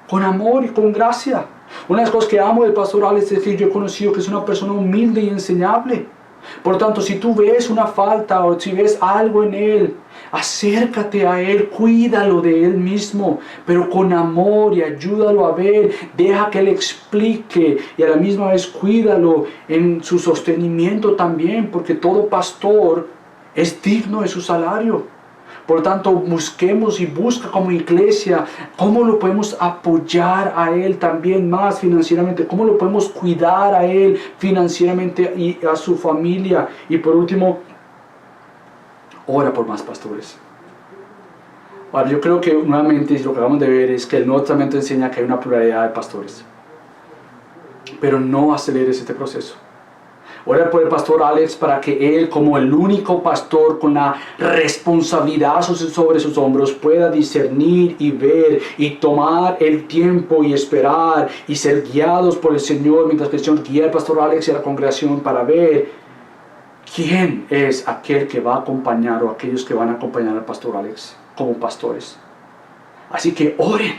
con amor y con gracia. Una de las cosas que amo del pastor Alex es que yo he conocido que es una persona humilde y enseñable. Por lo tanto, si tú ves una falta o si ves algo en él, acércate a él, cuídalo de él mismo, pero con amor, y ayúdalo a ver, deja que él explique, y a la misma vez cuídalo en su sostenimiento también, porque todo pastor es digno de su salario. Por lo tanto, busquemos y busca como iglesia cómo lo podemos apoyar a él también más financieramente, cómo lo podemos cuidar a él financieramente y a su familia. Y por último, ora por más pastores. Ahora, yo creo que nuevamente lo que acabamos de ver es que el Nuevo Testamento enseña que hay una pluralidad de pastores, pero no aceleres este proceso. Ora por el pastor Alex para que él, como el único pastor con la responsabilidad sobre sus hombros, pueda discernir y ver y tomar el tiempo y esperar y ser guiados por el Señor mientras que el Señor guía al pastor Alex y a la congregación para ver quién es aquel que va a acompañar o aquellos que van a acompañar al pastor Alex como pastores. Así que oren,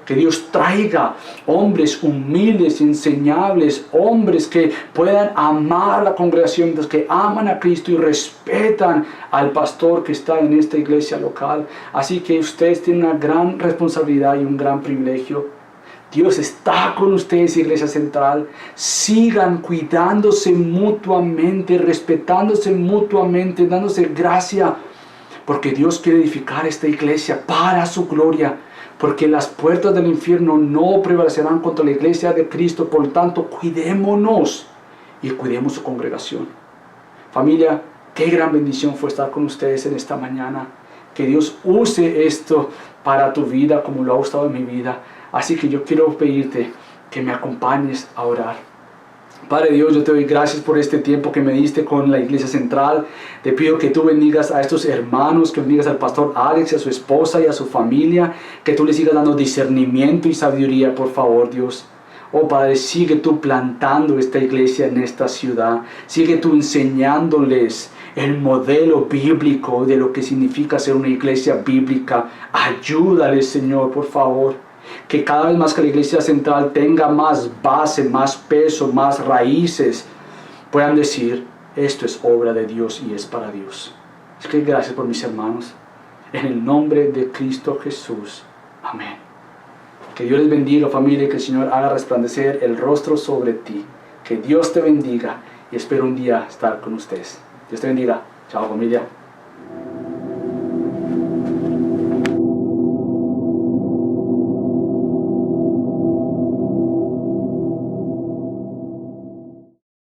Que Dios traiga hombres humildes, enseñables, hombres que puedan amar a la congregación, los que aman a Cristo y respetan al pastor que está en esta iglesia local. Así que ustedes tienen una gran responsabilidad y un gran privilegio. Dios está con ustedes, Iglesia Central. Sigan cuidándose mutuamente, respetándose mutuamente, dándose gracia, porque Dios quiere edificar esta iglesia para su gloria. Porque las puertas del infierno no prevalecerán contra la iglesia de Cristo. Por lo tanto, cuidémonos y cuidemos su congregación. Familia, qué gran bendición fue estar con ustedes en esta mañana. Que Dios use esto para tu vida como lo ha usado en mi vida. Así que yo quiero pedirte que me acompañes a orar. Padre Dios, yo te doy gracias por este tiempo que me diste con la Iglesia Central. Te pido que tú bendigas a estos hermanos, que bendigas al pastor Alex, a su esposa y a su familia, que tú les sigas dando discernimiento y sabiduría, por favor, Dios. Oh Padre, sigue tú plantando esta iglesia en esta ciudad. Sigue tú enseñándoles el modelo bíblico de lo que significa ser una iglesia bíblica. Ayúdales, Señor, por favor. Que cada vez más que la Iglesia Central tenga más base, más peso, más raíces, puedan decir, esto es obra de Dios y es para Dios. Es que gracias por mis hermanos. En el nombre de Cristo Jesús. Amén. Que Dios les bendiga, familia, y que el Señor haga resplandecer el rostro sobre ti. Que Dios te bendiga y espero un día estar con ustedes. Dios te bendiga. Chao, familia.